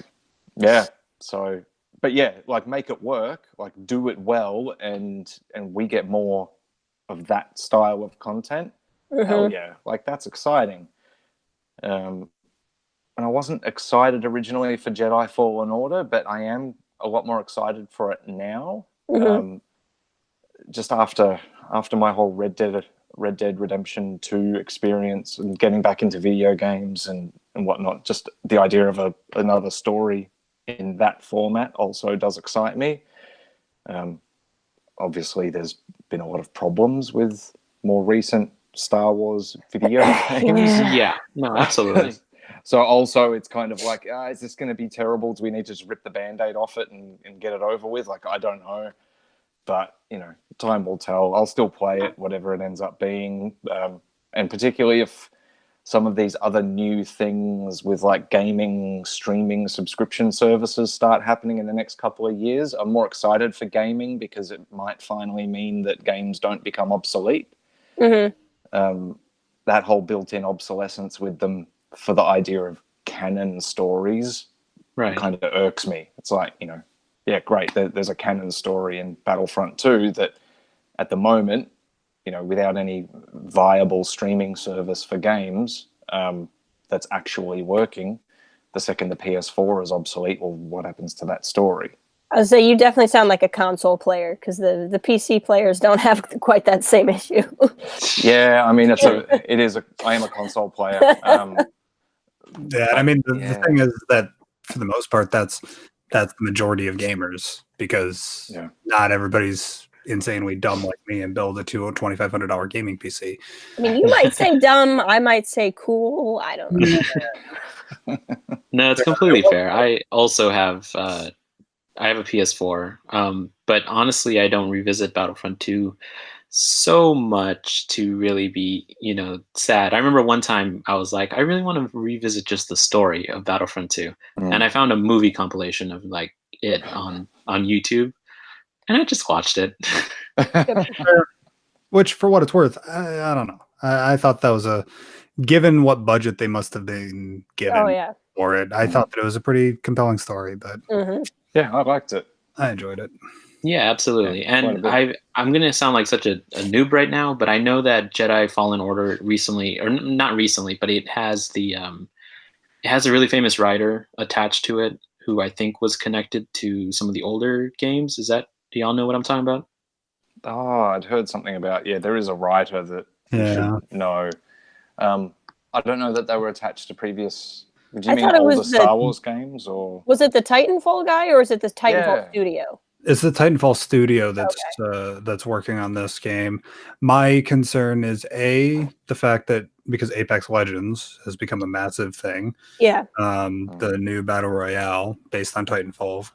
Yeah. So, but yeah, like make it work, like do it well, and we get more of that style of content. Hell yeah, like that's exciting. And I wasn't excited originally for Jedi Fallen Order, but I am a lot more excited for it now. Just after my whole Red Dead Redemption 2 experience and getting back into video games and whatnot, just the idea of another story in that format also does excite me. Obviously, there's been a lot of problems with more recent Star Wars video games. Yeah, no, absolutely. So also it's kind of like, is this going to be terrible? Do we need to just rip the Band-Aid off it and get it over with? Like, I don't know. But, time will tell. I'll still play it, whatever it ends up being. And particularly if some of these other new things with like gaming, streaming, subscription services start happening in the next couple of years, I'm more excited for gaming because it might finally mean that games don't become obsolete. That whole built-in obsolescence with them for the idea of canon stories kind of irks me. It's like, yeah, great. There's a canon story in Battlefront 2 that at the moment, without any viable streaming service for games that's actually working, the second the PS4 is obsolete, well, what happens to that story? I would say you definitely sound like a console player because the PC players don't have quite that same issue. Yeah, I mean, I am a console player. Yeah, I mean, the thing is that for the most part, that's the majority of gamers because not everybody's insanely dumb like me and build a $2,500 gaming PC. I mean, you might say dumb, I might say cool. I don't know. No, it's completely fair. I also have I have a PS4, but honestly, I don't revisit Battlefront 2 so much to really be, sad. I remember one time I was like, I really want to revisit just the story of Battlefront 2, and I found a movie compilation of like it on YouTube, and I just watched it. Which, for what it's worth, I don't know. I thought that was given what budget they must have been given for it, I thought that it was a pretty compelling story. But yeah, I liked it. I enjoyed it. Yeah, absolutely. And I'm going to sound like such a noob right now, but I know that Jedi Fallen Order recently, or not recently, but it has it has a really famous writer attached to it who I think was connected to some of the older games. Do y'all know what I'm talking about? Oh, I'd heard something about, there is a writer that you should know. I don't know that they were attached to previous... Do you mean older Star Wars games, or was it the Titanfall guy, or is it the Titanfall studio? It's the Titanfall studio that's working on this game. My concern is the fact that because Apex Legends has become a massive thing, the new battle royale based on Titanfall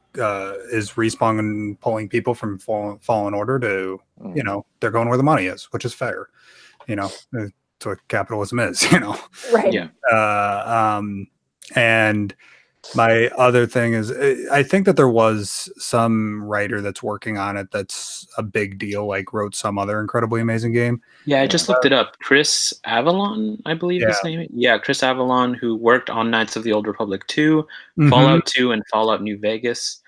is Respawn pulling people from Fallen Order to they're going where the money is, which is fair. It's what capitalism is. Right? Yeah. And my other thing is, I think that there was some writer that's working on it that's a big deal, like wrote some other incredibly amazing game. Yeah, I just looked it up. Chris Avalon, I believe his name. Yeah, Chris Avalon, who worked on Knights of the Old Republic 2, Fallout 2, and Fallout New Vegas.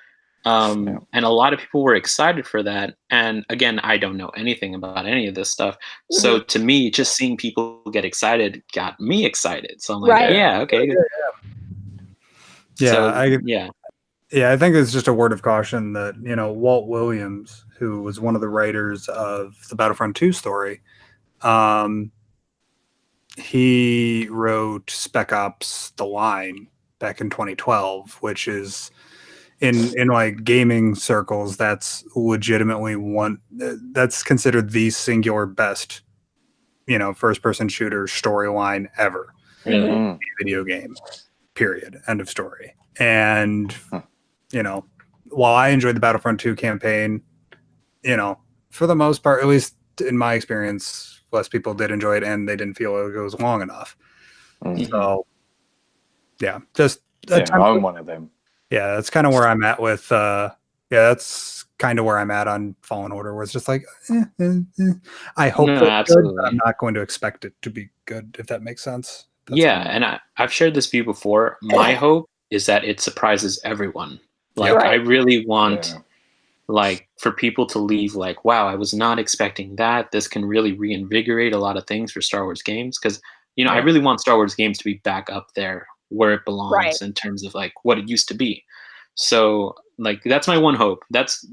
And a lot of people were excited for that. And again, I don't know anything about any of this stuff. So to me, just seeing people get excited got me excited. So I'm like, okay. I think it's just a word of caution that Walt Williams, who was one of the writers of the Battlefront 2 story, he wrote Spec Ops: The Line back in 2012, which is in like gaming circles, that's legitimately that's considered the singular best first person shooter storyline ever in a video game. Period. End of story. And, while I enjoyed the Battlefront 2 campaign, for the most part, at least in my experience, less people did enjoy it and they didn't feel it was long enough. So, I'm one of them. Yeah, that's kind of where I'm at with, that's kind of where I'm at on Fallen Order, where it's just like, I hope it's good, but I'm not going to expect it to be good, if that makes sense. And I've shared this view before. My hope is that it surprises everyone. Like Right. I really want Yeah. like for people to leave like, wow, I was not expecting that. This can really reinvigorate a lot of things for Star Wars games because I Yeah. really want Star Wars games to be back up there where it Right. belongs in terms of like what it used to be. So like that's my one hope. That's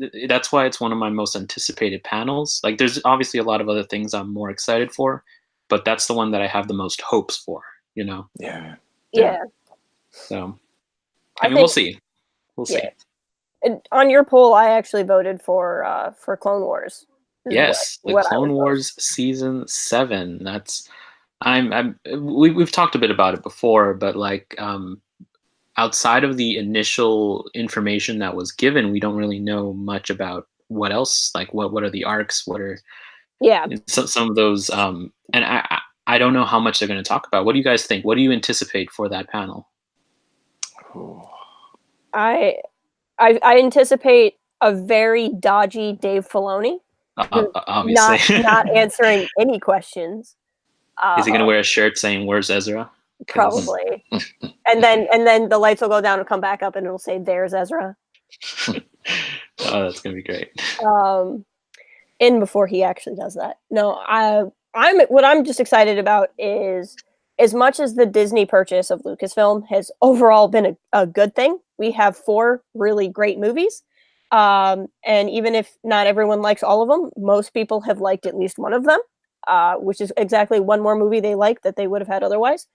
why it's one of my most anticipated panels. Like there's obviously a lot of other things I'm more excited for, but that's the one that I have the most hopes for, Yeah. Yeah. So I we'll think, see. We'll see. yeah. And on your poll, I actually voted for Clone Wars. is Yes, the what I Clone was Wars season 7. That's we've talked a bit about it before, but like outside of the initial information that was given, we don't really know much about what else. Like what are the arcs? What are Yeah. some of those? And I don't know how much they're going to talk about. What do you guys think? What do you anticipate for that panel? Ooh. I anticipate a very dodgy Dave Filoni, Obviously, not answering any questions. Is he going to wear a shirt saying "Where's Ezra"? 'Cause- Probably. and then the lights will go down and come back up, and it'll say, "There's Ezra." Oh, that's going to be great. In before he actually does that. No, I'm just excited about is, as much as the Disney purchase of Lucasfilm has overall been a good thing, we have 4 really great movies. And even if not everyone likes all of them, most people have liked at least one of them, which is exactly one more movie they like that they would have had otherwise.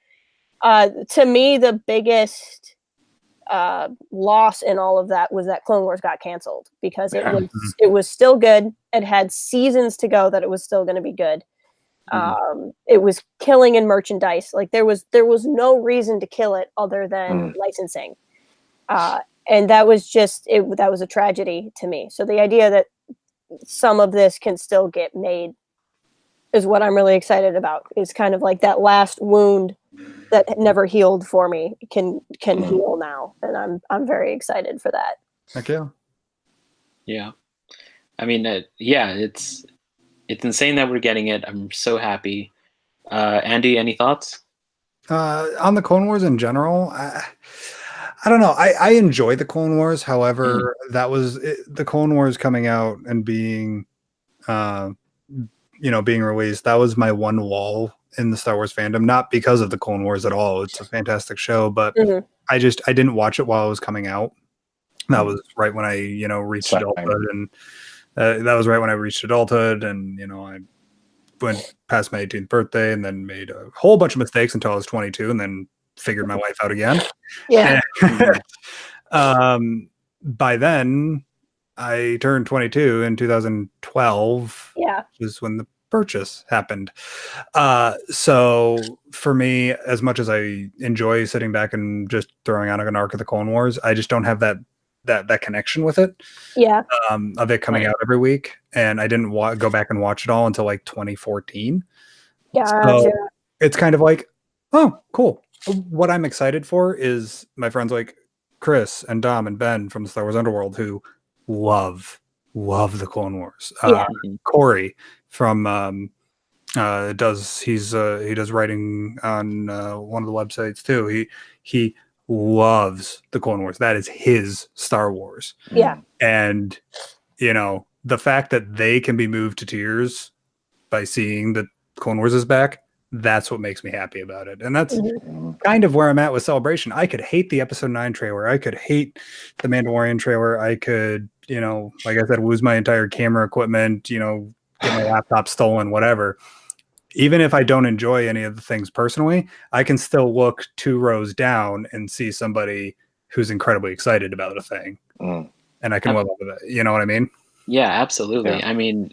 To me, the biggest loss in all of that was that Clone Wars got canceled because it was still good. It had seasons to go that it was still going to be good. It was killing in merchandise. Like there was no reason to kill it other than licensing. And that was just that was a tragedy to me. So the idea that some of this can still get made is what I'm really excited about. It's kind of like that last wound that never healed for me can heal now, and I'm very excited for that. Heck yeah. Yeah. I mean, it's insane that we're getting it. I'm so happy. Andy, any thoughts? On the Clone Wars in general, I don't know. I enjoy the Clone Wars. However, that was the Clone Wars coming out and being, being released. That was my one wall in the Star Wars fandom. Not because of the Clone Wars at all. It's a fantastic show, but I didn't watch it while it was coming out. That was right when I reached adulthood, and that was right when I reached adulthood, and I went past my 18th birthday and then made a whole bunch of mistakes until I was 22 and then figured my life out again. Yeah. By then I turned 22 in 2012. Yeah. Was when the purchase happened. So for me, as much as I enjoy sitting back and just throwing on an arc of the Clone Wars, I just don't have that connection with it. Yeah. Of it coming out every week, and I didn't go back and watch it all until like 2014. Yeah. So it's kind of like, oh, cool. What I'm excited for is my friends like Chris and Dom and Ben from Star Wars Underworld who love the Clone Wars. Corey from he does writing on one of the websites too. He loves the Clone Wars. That is his Star Wars. Yeah. And the fact that they can be moved to tears by seeing that Clone Wars is back, that's what makes me happy about it. And that's kind of where I'm at with Celebration. I could hate the episode 9 trailer. I could hate the Mandalorian trailer. I could, like I said, lose my entire camera equipment, get my laptop stolen, whatever. Even if I don't enjoy any of the things personally, I can still look 2 rows down and see somebody who's incredibly excited about a thing. And I can well with it. You know what I mean? Yeah, absolutely. Yeah. I mean,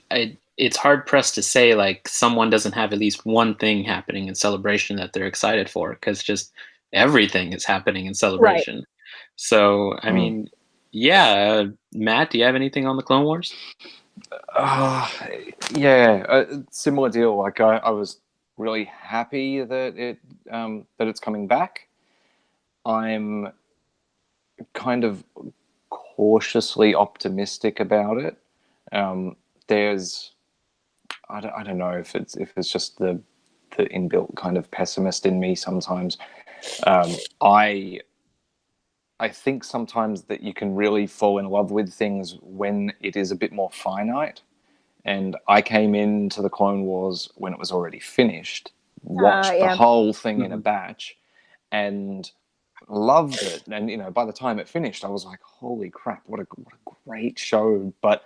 it's hard pressed to say like someone doesn't have at least one thing happening in Celebration that they're excited for, because just everything is happening in Celebration. Right. So, I mean, yeah. Matt, do you have anything on the Clone Wars? Similar deal. Like I was really happy that it's coming back. I'm kind of cautiously optimistic about it. There's, I don't know if it's just the inbuilt kind of pessimist in me sometimes. I I think sometimes that you can really fall in love with things when it is a bit more finite. And I came into the Clone Wars when it was already finished, watched the whole thing in a batch, and loved it. And, you know, by the time it finished, I was like, holy crap, what a great show. But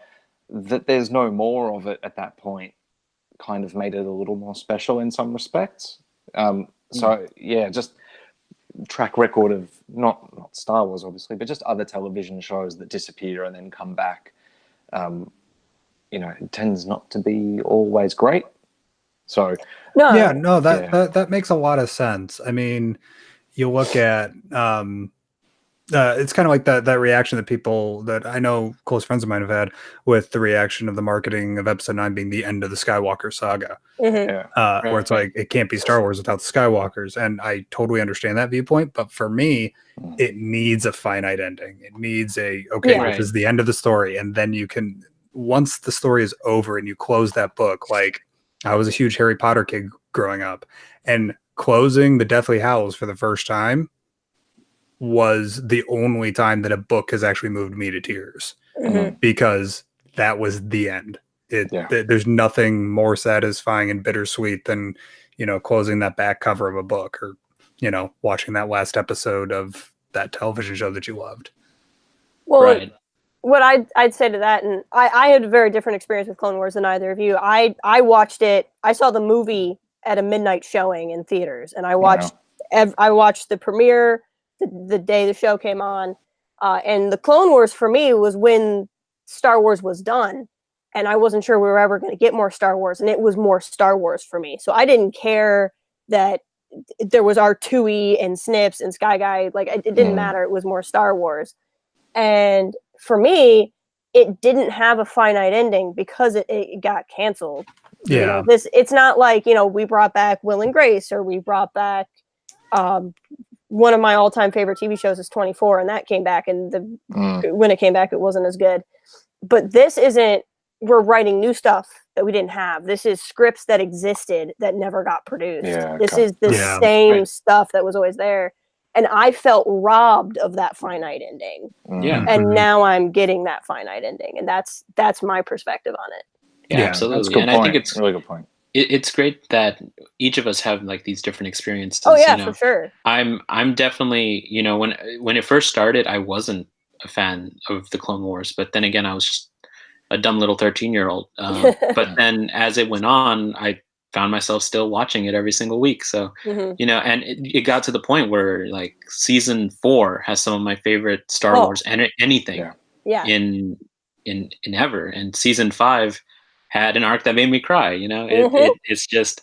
that there's no more of it at that point kind of made it a little more special in some respects. So, yeah, just track record of not Star Wars, obviously, but just other television shows that disappear and then come back. You know, it tends not to be always great. So that makes a lot of sense. I mean, you look at it's kind of like that reaction that people that I know close friends of mine have had with the reaction of the marketing of Episode 9 being the end of the Skywalker saga, where it's like it can't be Star Wars without the Skywalkers, and I totally understand that viewpoint. But for me, it needs a finite ending. It needs this is the end of the story, and then you can, once the story is over and you close that book. Like I was a huge Harry Potter kid growing up, and closing the Deathly Hallows for the first time was the only time that a book has actually moved me to tears, because that was the end. There's nothing more satisfying and bittersweet than, you know, closing that back cover of a book, or, you know, watching that last episode of that television show that you loved. Well, what I'd say to that, and I had a very different experience with Clone Wars than either of you. I watched it. I saw the movie at a midnight showing in theaters, and I watched the premiere the day the show came on, and the Clone Wars for me was when Star Wars was done, and I wasn't sure we were ever going to get more Star Wars, and it was more Star Wars for me. So I didn't care that there was R2E and Snips and Sky Guy. Like, it didn't matter. It was more Star Wars. And for me, it didn't have a finite ending because it got canceled. Yeah. You know, it's not like, you know, we brought back Will and Grace, or we brought back one of my all-time favorite TV shows is 24, and that came back, and when it came back, it wasn't as good. But this isn't, we're writing new stuff that we didn't have. This is scripts that existed that never got produced. This is the same stuff that was always there. And I felt robbed of that finite ending. And now I'm getting that finite ending. And that's my perspective on it. Yeah, absolutely. That's a good point. I think it's really good point. It's great that each of us have like these different experiences. Oh yeah, you know? for sure. I'm definitely, you know, when it first started, I wasn't a fan of the Clone Wars, but then again, I was just a dumb little 13-year-old. But then as it went on, I found myself still watching it every single week. So, you know, and it got to the point where like season 4 has some of my favorite Star Wars and anything in ever. And season 5 had an arc that made me cry, you know. It's just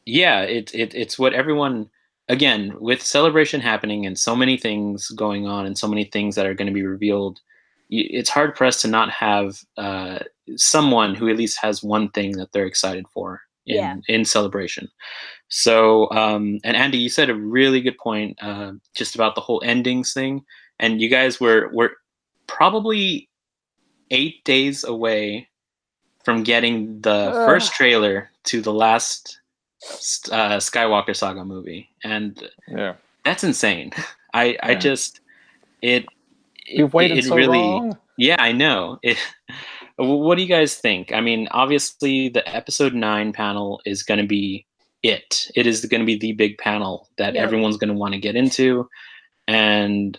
it's what everyone, again, with Celebration happening and so many things going on and so many things that are going to be revealed, it's hard for us to not have someone who at least has one thing that they're excited for in Celebration. So and Andy, you said a really good point just about the whole endings thing, and you guys were probably 8 days away from getting the first trailer to the last Skywalker Saga movie, and that's insane. I just You've waited so long. Yeah, I know. What do you guys think? I mean, obviously the episode 9 panel is going to be it. It is going to be the big panel that everyone's going to want to get into, and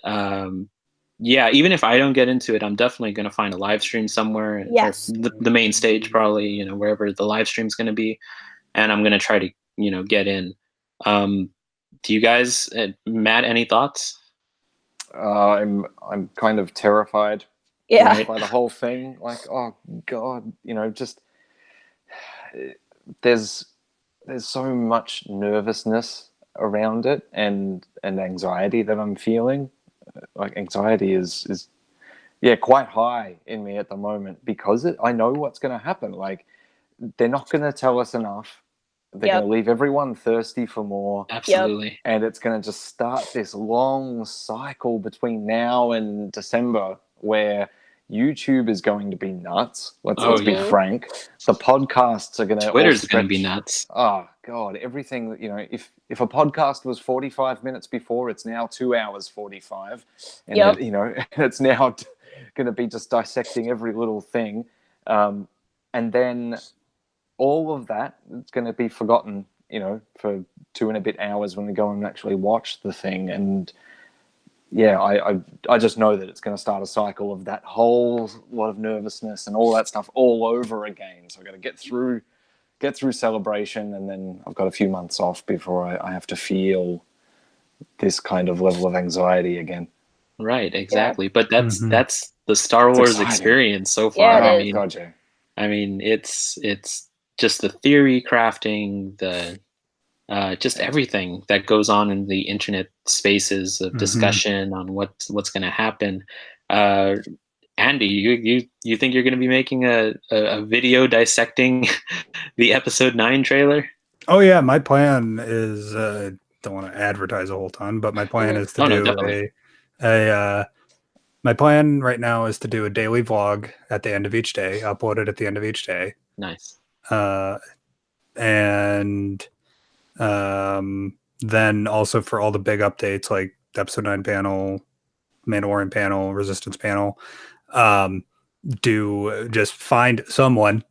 even if I don't get into it, I'm definitely going to find a live stream somewhere. Yes. The main stage, probably, you know, wherever the live stream is going to be, and I'm going to try to, you know, get in. Do you guys, Matt, any thoughts? I'm kind of terrified by the whole thing. Like, oh God, you know, just there's so much nervousness around it and anxiety that I'm feeling. Like, anxiety is quite high in me at the moment because I know what's going to happen. Like, they're not going to tell us enough. They're going to leave everyone thirsty for more. Absolutely. And it's going to just start this long cycle between now and December where YouTube is going to be nuts. Let's be frank. The podcasts are going to... Twitter's going to be nuts. Oh, God, everything that, if a podcast was 45 minutes before, it's now 2 hours 45, and Yep. it's now going to be just dissecting every little thing, and then all of that, it's going to be forgotten, for 2 and a bit hours when we go and actually watch the thing. And yeah, I just know that it's going to start a cycle of that whole lot of nervousness and all that stuff all over again. So I got to get through Celebration, and then I've got a few months off before I have to feel this kind of level of anxiety again. Right, exactly. But Mhm. that's the Star It's Wars exciting. experience so Yeah, far. it is. Gotcha. I mean, it's just the theory crafting, the just everything that goes on in the internet spaces of discussion on what's going to happen. Andy, you think you're going to be making a video dissecting the episode 9 trailer? Oh yeah, my plan is don't want to advertise a whole ton, but my plan is to Oh, no, do definitely. my plan right now is to do a daily vlog at the end of each day, upload it at the end of each day. Nice. And then also for all the big updates like episode 9 panel, Mandalorian panel, Resistance panel, do just find someone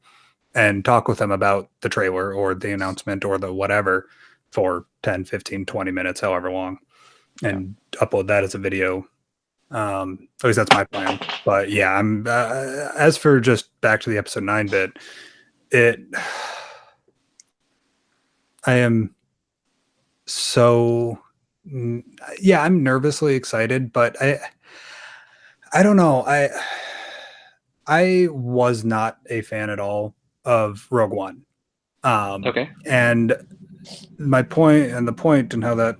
and talk with them about the trailer or the announcement or the whatever for 10, 15, 20 minutes, however long, and upload that as a video. At least that's my plan. But yeah, I'm as for just back to the episode 9 bit, I am so I'm nervously excited, but I don't know. I was not a fan at all of Rogue One. Okay. And my point and how that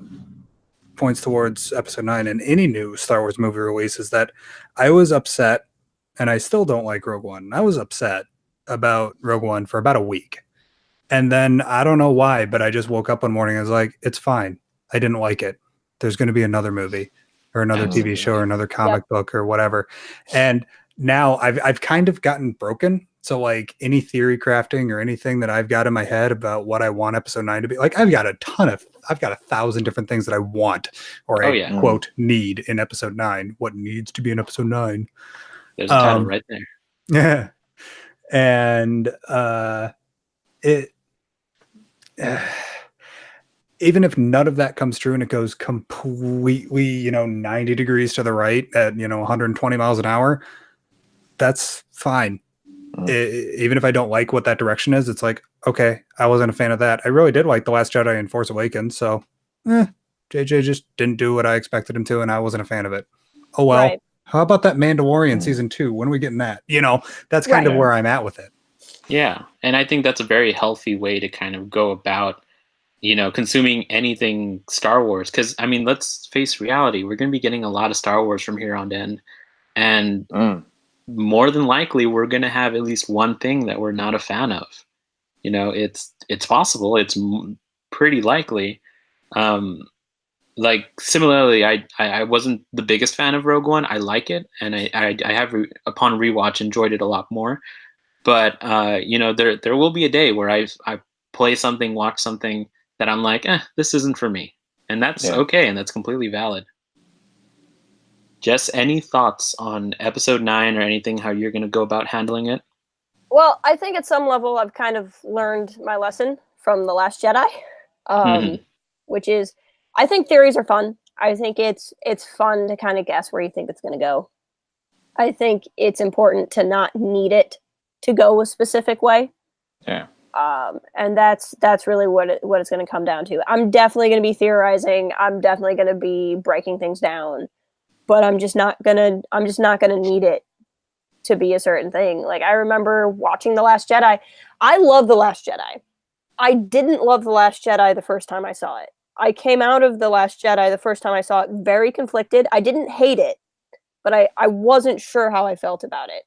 points towards episode 9 and any new Star Wars movie release is that I was upset, and I still don't like Rogue One. I was upset about Rogue One for about a week. And then I don't know why, but I just woke up one morning and I was like, it's fine. I didn't like it. There's going to be another movie or another TV show or another comic book or whatever. And now I've kind of gotten broken. So like any theory crafting or anything that I've got in my head about what I want episode 9 to be, like I've got 1,000 different things that I want or quote need in episode 9. What needs to be in episode 9? There's a title right there. Yeah. And even if none of that comes true and it goes completely, 90 degrees to the right at, 120 miles an hour, that's fine. Even if I don't like what that direction is, it's like, okay, I wasn't a fan of that. I really did like The Last Jedi and Force Awakens. So JJ just didn't do what I expected him to, and I wasn't a fan of it. Oh, well, How about that Mandalorian season 2? When are we getting that? That's kind of where I'm at with it. Yeah. And I think that's a very healthy way to kind of go about, consuming anything Star Wars. Because, I mean, let's face reality. We're going to be getting a lot of Star Wars from here on in. And more than likely, we're going to have at least one thing that we're not a fan of. It's possible. It's pretty likely. Like similarly, I wasn't the biggest fan of Rogue One. I like it, and I have upon rewatch enjoyed it a lot more. But there will be a day where I play something, watch something that I'm like, this isn't for me, and that's okay, and that's completely valid. Jess, any thoughts on episode 9 or anything? How you're going to go about handling it? Well, I think at some level I've kind of learned my lesson from The Last Jedi, which is I think theories are fun. I think it's fun to kind of guess where you think it's going to go. I think it's important to not need it to go a specific way. Yeah. And that's really what it's going to come down to. I'm definitely going to be theorizing. I'm definitely going to be breaking things down, but I'm just not going to need it to be a certain thing. Like I remember watching The Last Jedi. I love The Last Jedi. I didn't love The Last Jedi the first time I saw it. I came out of The Last Jedi the first time I saw it very conflicted. I didn't hate it, but I wasn't sure how I felt about it.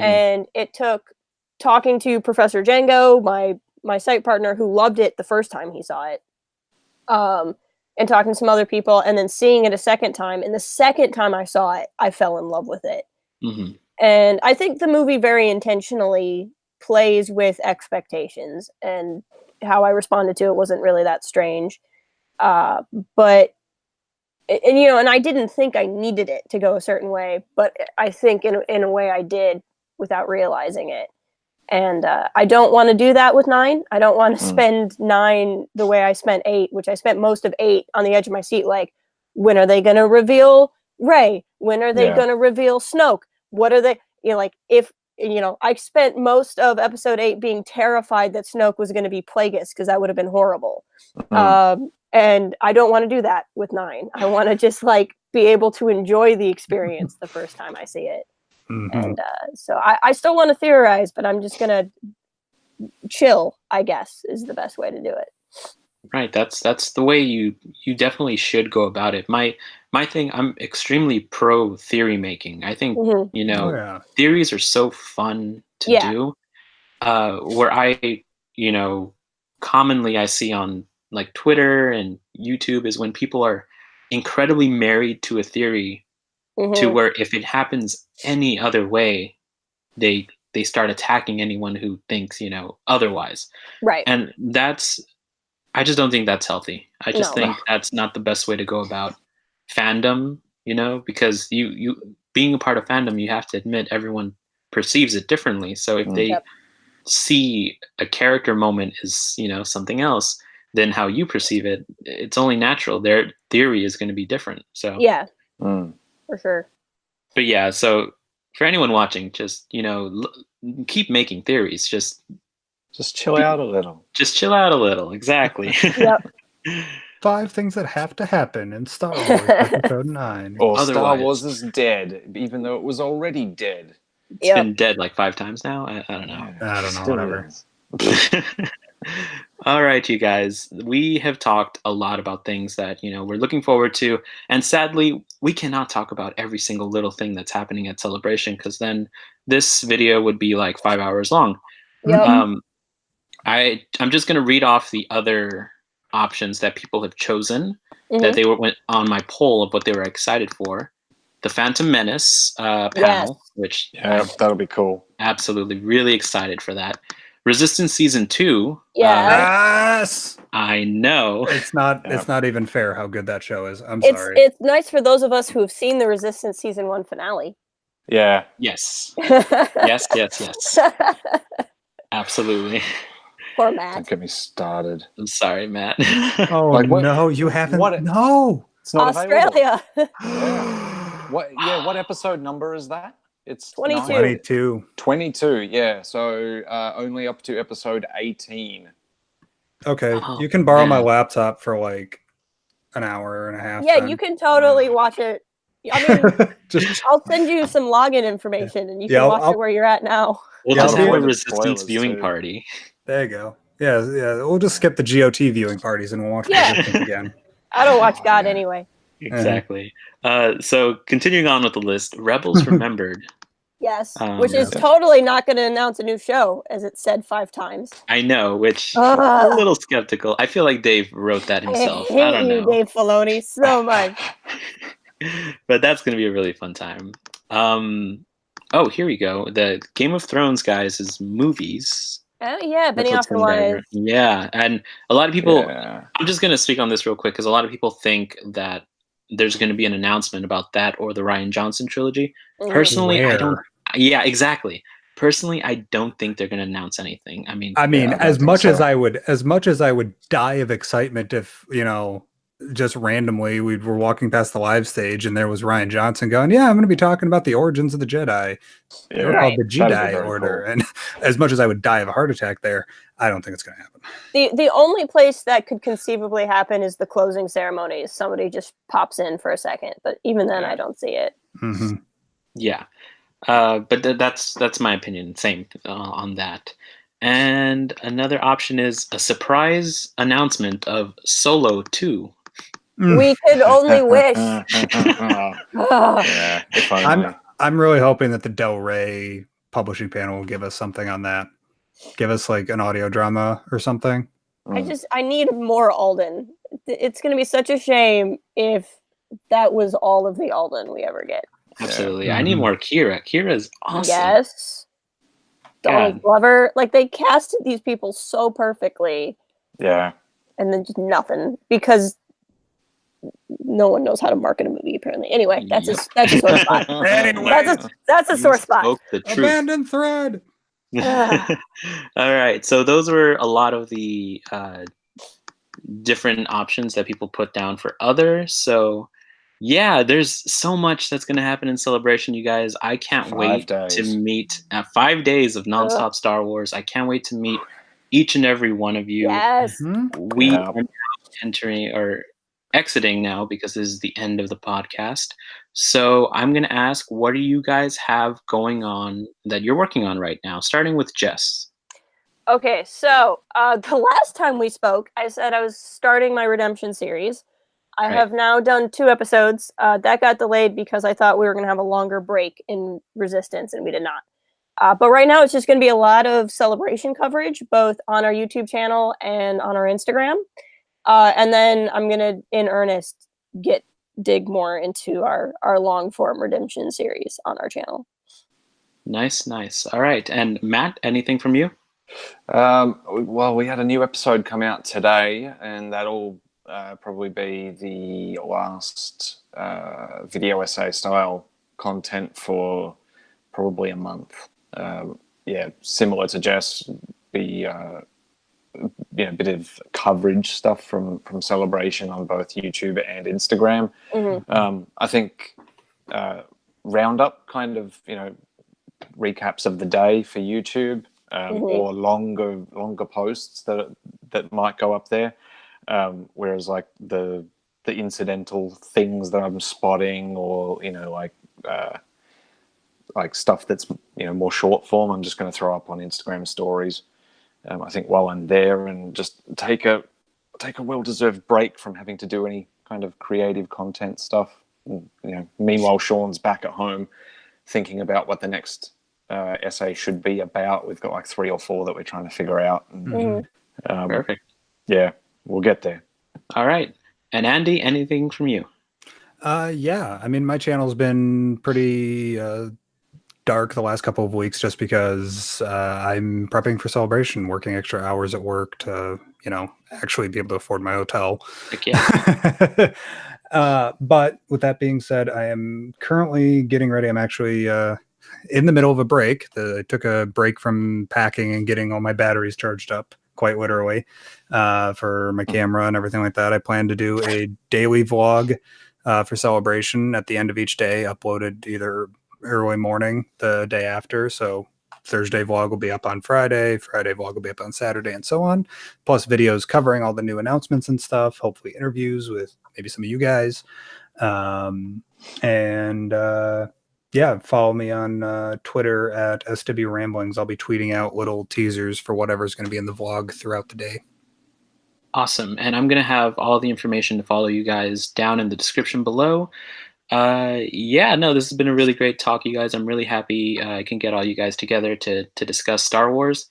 And it took talking to Professor Django, my site partner who loved it the first time he saw it, and talking to some other people, and then seeing it a second time. And the second time I saw it, I fell in love with it. And I think the movie very intentionally plays with expectations and how I responded to it wasn't really that strange. But and I didn't think I needed it to go a certain way, but I think in a way I did without realizing it. And I don't want to do that with 9. I don't want to spend 9 the way I spent 8, which I spent most of 8 on the edge of my seat. Like, when are they going to reveal Rey? When are they going to reveal Snoke? What are they, like, if, I spent most of episode 8 being terrified that Snoke was going to be Plagueis, because that would have been horrible. And I don't want to do that with 9. I want to just like be able to enjoy the experience the first time I see it. And so I still want to theorize, but I'm just gonna chill, I guess, is the best way to do it. Right. That's the way you definitely should go about it. My thing, I'm extremely pro theory making. I think theories are so fun to do. Where I commonly I see on like Twitter and YouTube is when people are incredibly married to a theory to where if it happens any other way, they start attacking anyone who thinks otherwise. Right. And I just don't think that's healthy. I just think that's not the best way to go about fandom, because you being a part of fandom, you have to admit everyone perceives it differently. So if they see a character moment as something else than how you perceive it, it's only natural their theory is going to be different. So for sure. But yeah, so for anyone watching, just keep making theories. Just chill out a little. Just chill out a little. Exactly. Yep. 5 things that have to happen in Star Wars Episode 9. Or Star Wars is dead, even though it was already dead. It's been dead like 5 times now. I don't know. I don't know. Whatever. All right, you guys. We have talked a lot about things that we're looking forward to, and sadly, we cannot talk about every single little thing that's happening at Celebration, because then this video would be like 5 hours long. Yep. I'm just going to read off the other options that people have chosen that they went on my poll of what they were excited for. The Phantom Menace panel, which that'll be cool. Absolutely, really excited for that. Resistance Season 2. Yes! I know. It's not even fair how good that show is. I'm sorry. It's nice for those of us who have seen the Resistance Season 1 finale. Yeah. Yes. yes. Absolutely. Poor Matt. Don't get me started. I'm sorry, Matt. Oh, no, you haven't. No. It's not Australia. What episode number is that? It's 22. 22, yeah. So only up to episode 18. Okay, you can borrow my laptop for like an hour and a half. Yeah, you can totally watch it. I mean, I'll send you some login information, and you can watch it where you're at now. We'll just have a Resistance viewing party. There you go. Yeah. We'll just skip the GOT viewing parties, and we'll watch Resistance again. I don't watch God anyway. Exactly. So continuing on with the list, Rebels Remembered. Yes, which is totally not going to announce a new show, as it said 5 times. I know, which I'm a little skeptical. I feel like Dave wrote that himself. I don't know. Dave Filoni, so much. But that's going to be a really fun time. Here we go. The Game of Thrones guys is movies. Oh yeah, Benioff and Weiss. Yeah, and a lot of people. I'm just going to speak on this real quick because a lot of people think that there's going to be an announcement about that or the Rian Johnson trilogy. Personally, I don't. Yeah, exactly. Personally, I don't think they're going to announce anything. I mean, as much as I would die of excitement if just randomly we were walking past the live stage and there was Rian Johnson going, "Yeah, I'm going to be talking about the origins of the Jedi." They're called the Jedi Order, cool. And as much as I would die of a heart attack there, I don't think it's going to happen. The only place that could conceivably happen is the closing ceremonies. Somebody just pops in for a second, but even then, I don't see it. Mm-hmm. Yeah, but that's my opinion. Same on that. And another option is a surprise announcement of Solo 2. We could only wish. I'm really hoping that the Del Rey publishing panel will give us something on that. Give us like an audio drama or something. I need more Alden. It's going to be such a shame if that was all of the Alden we ever get. Absolutely. I need more Kira. Kira's awesome. Yes. Donald Glover. Like, they casted these people so perfectly. Yeah. And then just nothing because no one knows how to market a movie apparently. Anyway, that's Yep. a sore spot. Anyway, That's a You sore spot. spoke the truth. abandoned thread. All right. So those were a lot of the different options that people put down for other. So yeah, there's so much that's going to happen in Celebration, you guys. I can't 5 wait days. to meet 5 days of nonstop Star Wars. I can't wait to meet each and every one of you. Yes. We Yeah. are now entering or exiting now because this is the end of the podcast. So I'm going to ask, what do you guys have going on that you're working on right now? Starting with Jess. Okay, so the last time we spoke, I said I was starting my Redemption series. I have now done 2 episodes. That got delayed because I thought we were going to have a longer break in Resistance, and we did not. But right now, it's just going to be a lot of Celebration coverage, both on our YouTube channel and on our Instagram. And then I'm going to, in earnest, dig more into our long-form Redemption series on our channel. Nice. All right. And Matt, anything from you? Well, we had a new episode come out today, and that'll probably be the last video essay style content for probably a month. Yeah, similar to Jess, be a bit of coverage stuff from Celebration on both YouTube and Instagram. I think roundup kind of recaps of the day for YouTube. Or longer posts that might go up there, whereas like the incidental things that I'm spotting, or like stuff that's more short form, I'm just going to throw up on Instagram stories. I think while I'm there, and just take a well-deserved break from having to do any kind of creative content stuff. Meanwhile, Sean's back at home thinking about what the next essay should be about. We've got like 3 or 4 that we're trying to figure out. Perfect. Yeah, we'll get there. All right. And Andy, anything from you? Yeah, I mean, my channel's been pretty dark the last couple of weeks just because I'm prepping for Celebration, working extra hours at work to, actually be able to afford my hotel. Heck yeah. But with that being said, I am currently getting ready. I'm actually in the middle of a break. I took a break from packing and getting all my batteries charged up, quite literally, for my camera and everything like that. I plan to do a daily vlog for Celebration at the end of each day, uploaded either early morning the day after. So Thursday vlog will be up on Friday vlog will be up on Saturday, and so on. Plus videos covering all the new announcements and stuff, hopefully interviews with maybe some of you guys. Yeah, follow me on Twitter at SW Ramblings. I'll be tweeting out little teasers for whatever's going to be in the vlog throughout the day. Awesome. And I'm going to have all the information to follow you guys down in the description below. This has been a really great talk, you guys. I'm really happy I can get all you guys together to discuss Star Wars.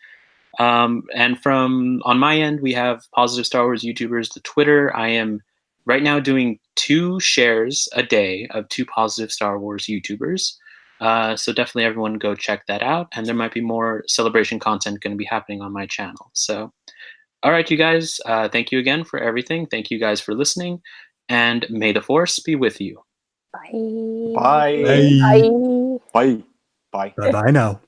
And from on my end, we have Positive Star Wars YouTubers, the Twitter. I am right now doing 2 shares a day of 2 Positive Star Wars YouTubers. So definitely everyone go check that out. And there might be more Celebration content going to be happening on my channel. So, all right, you guys, thank you again for everything. Thank you guys for listening, and may the Force be with you. Bye. Bye. Bye. Bye. Bye. Bye-bye now.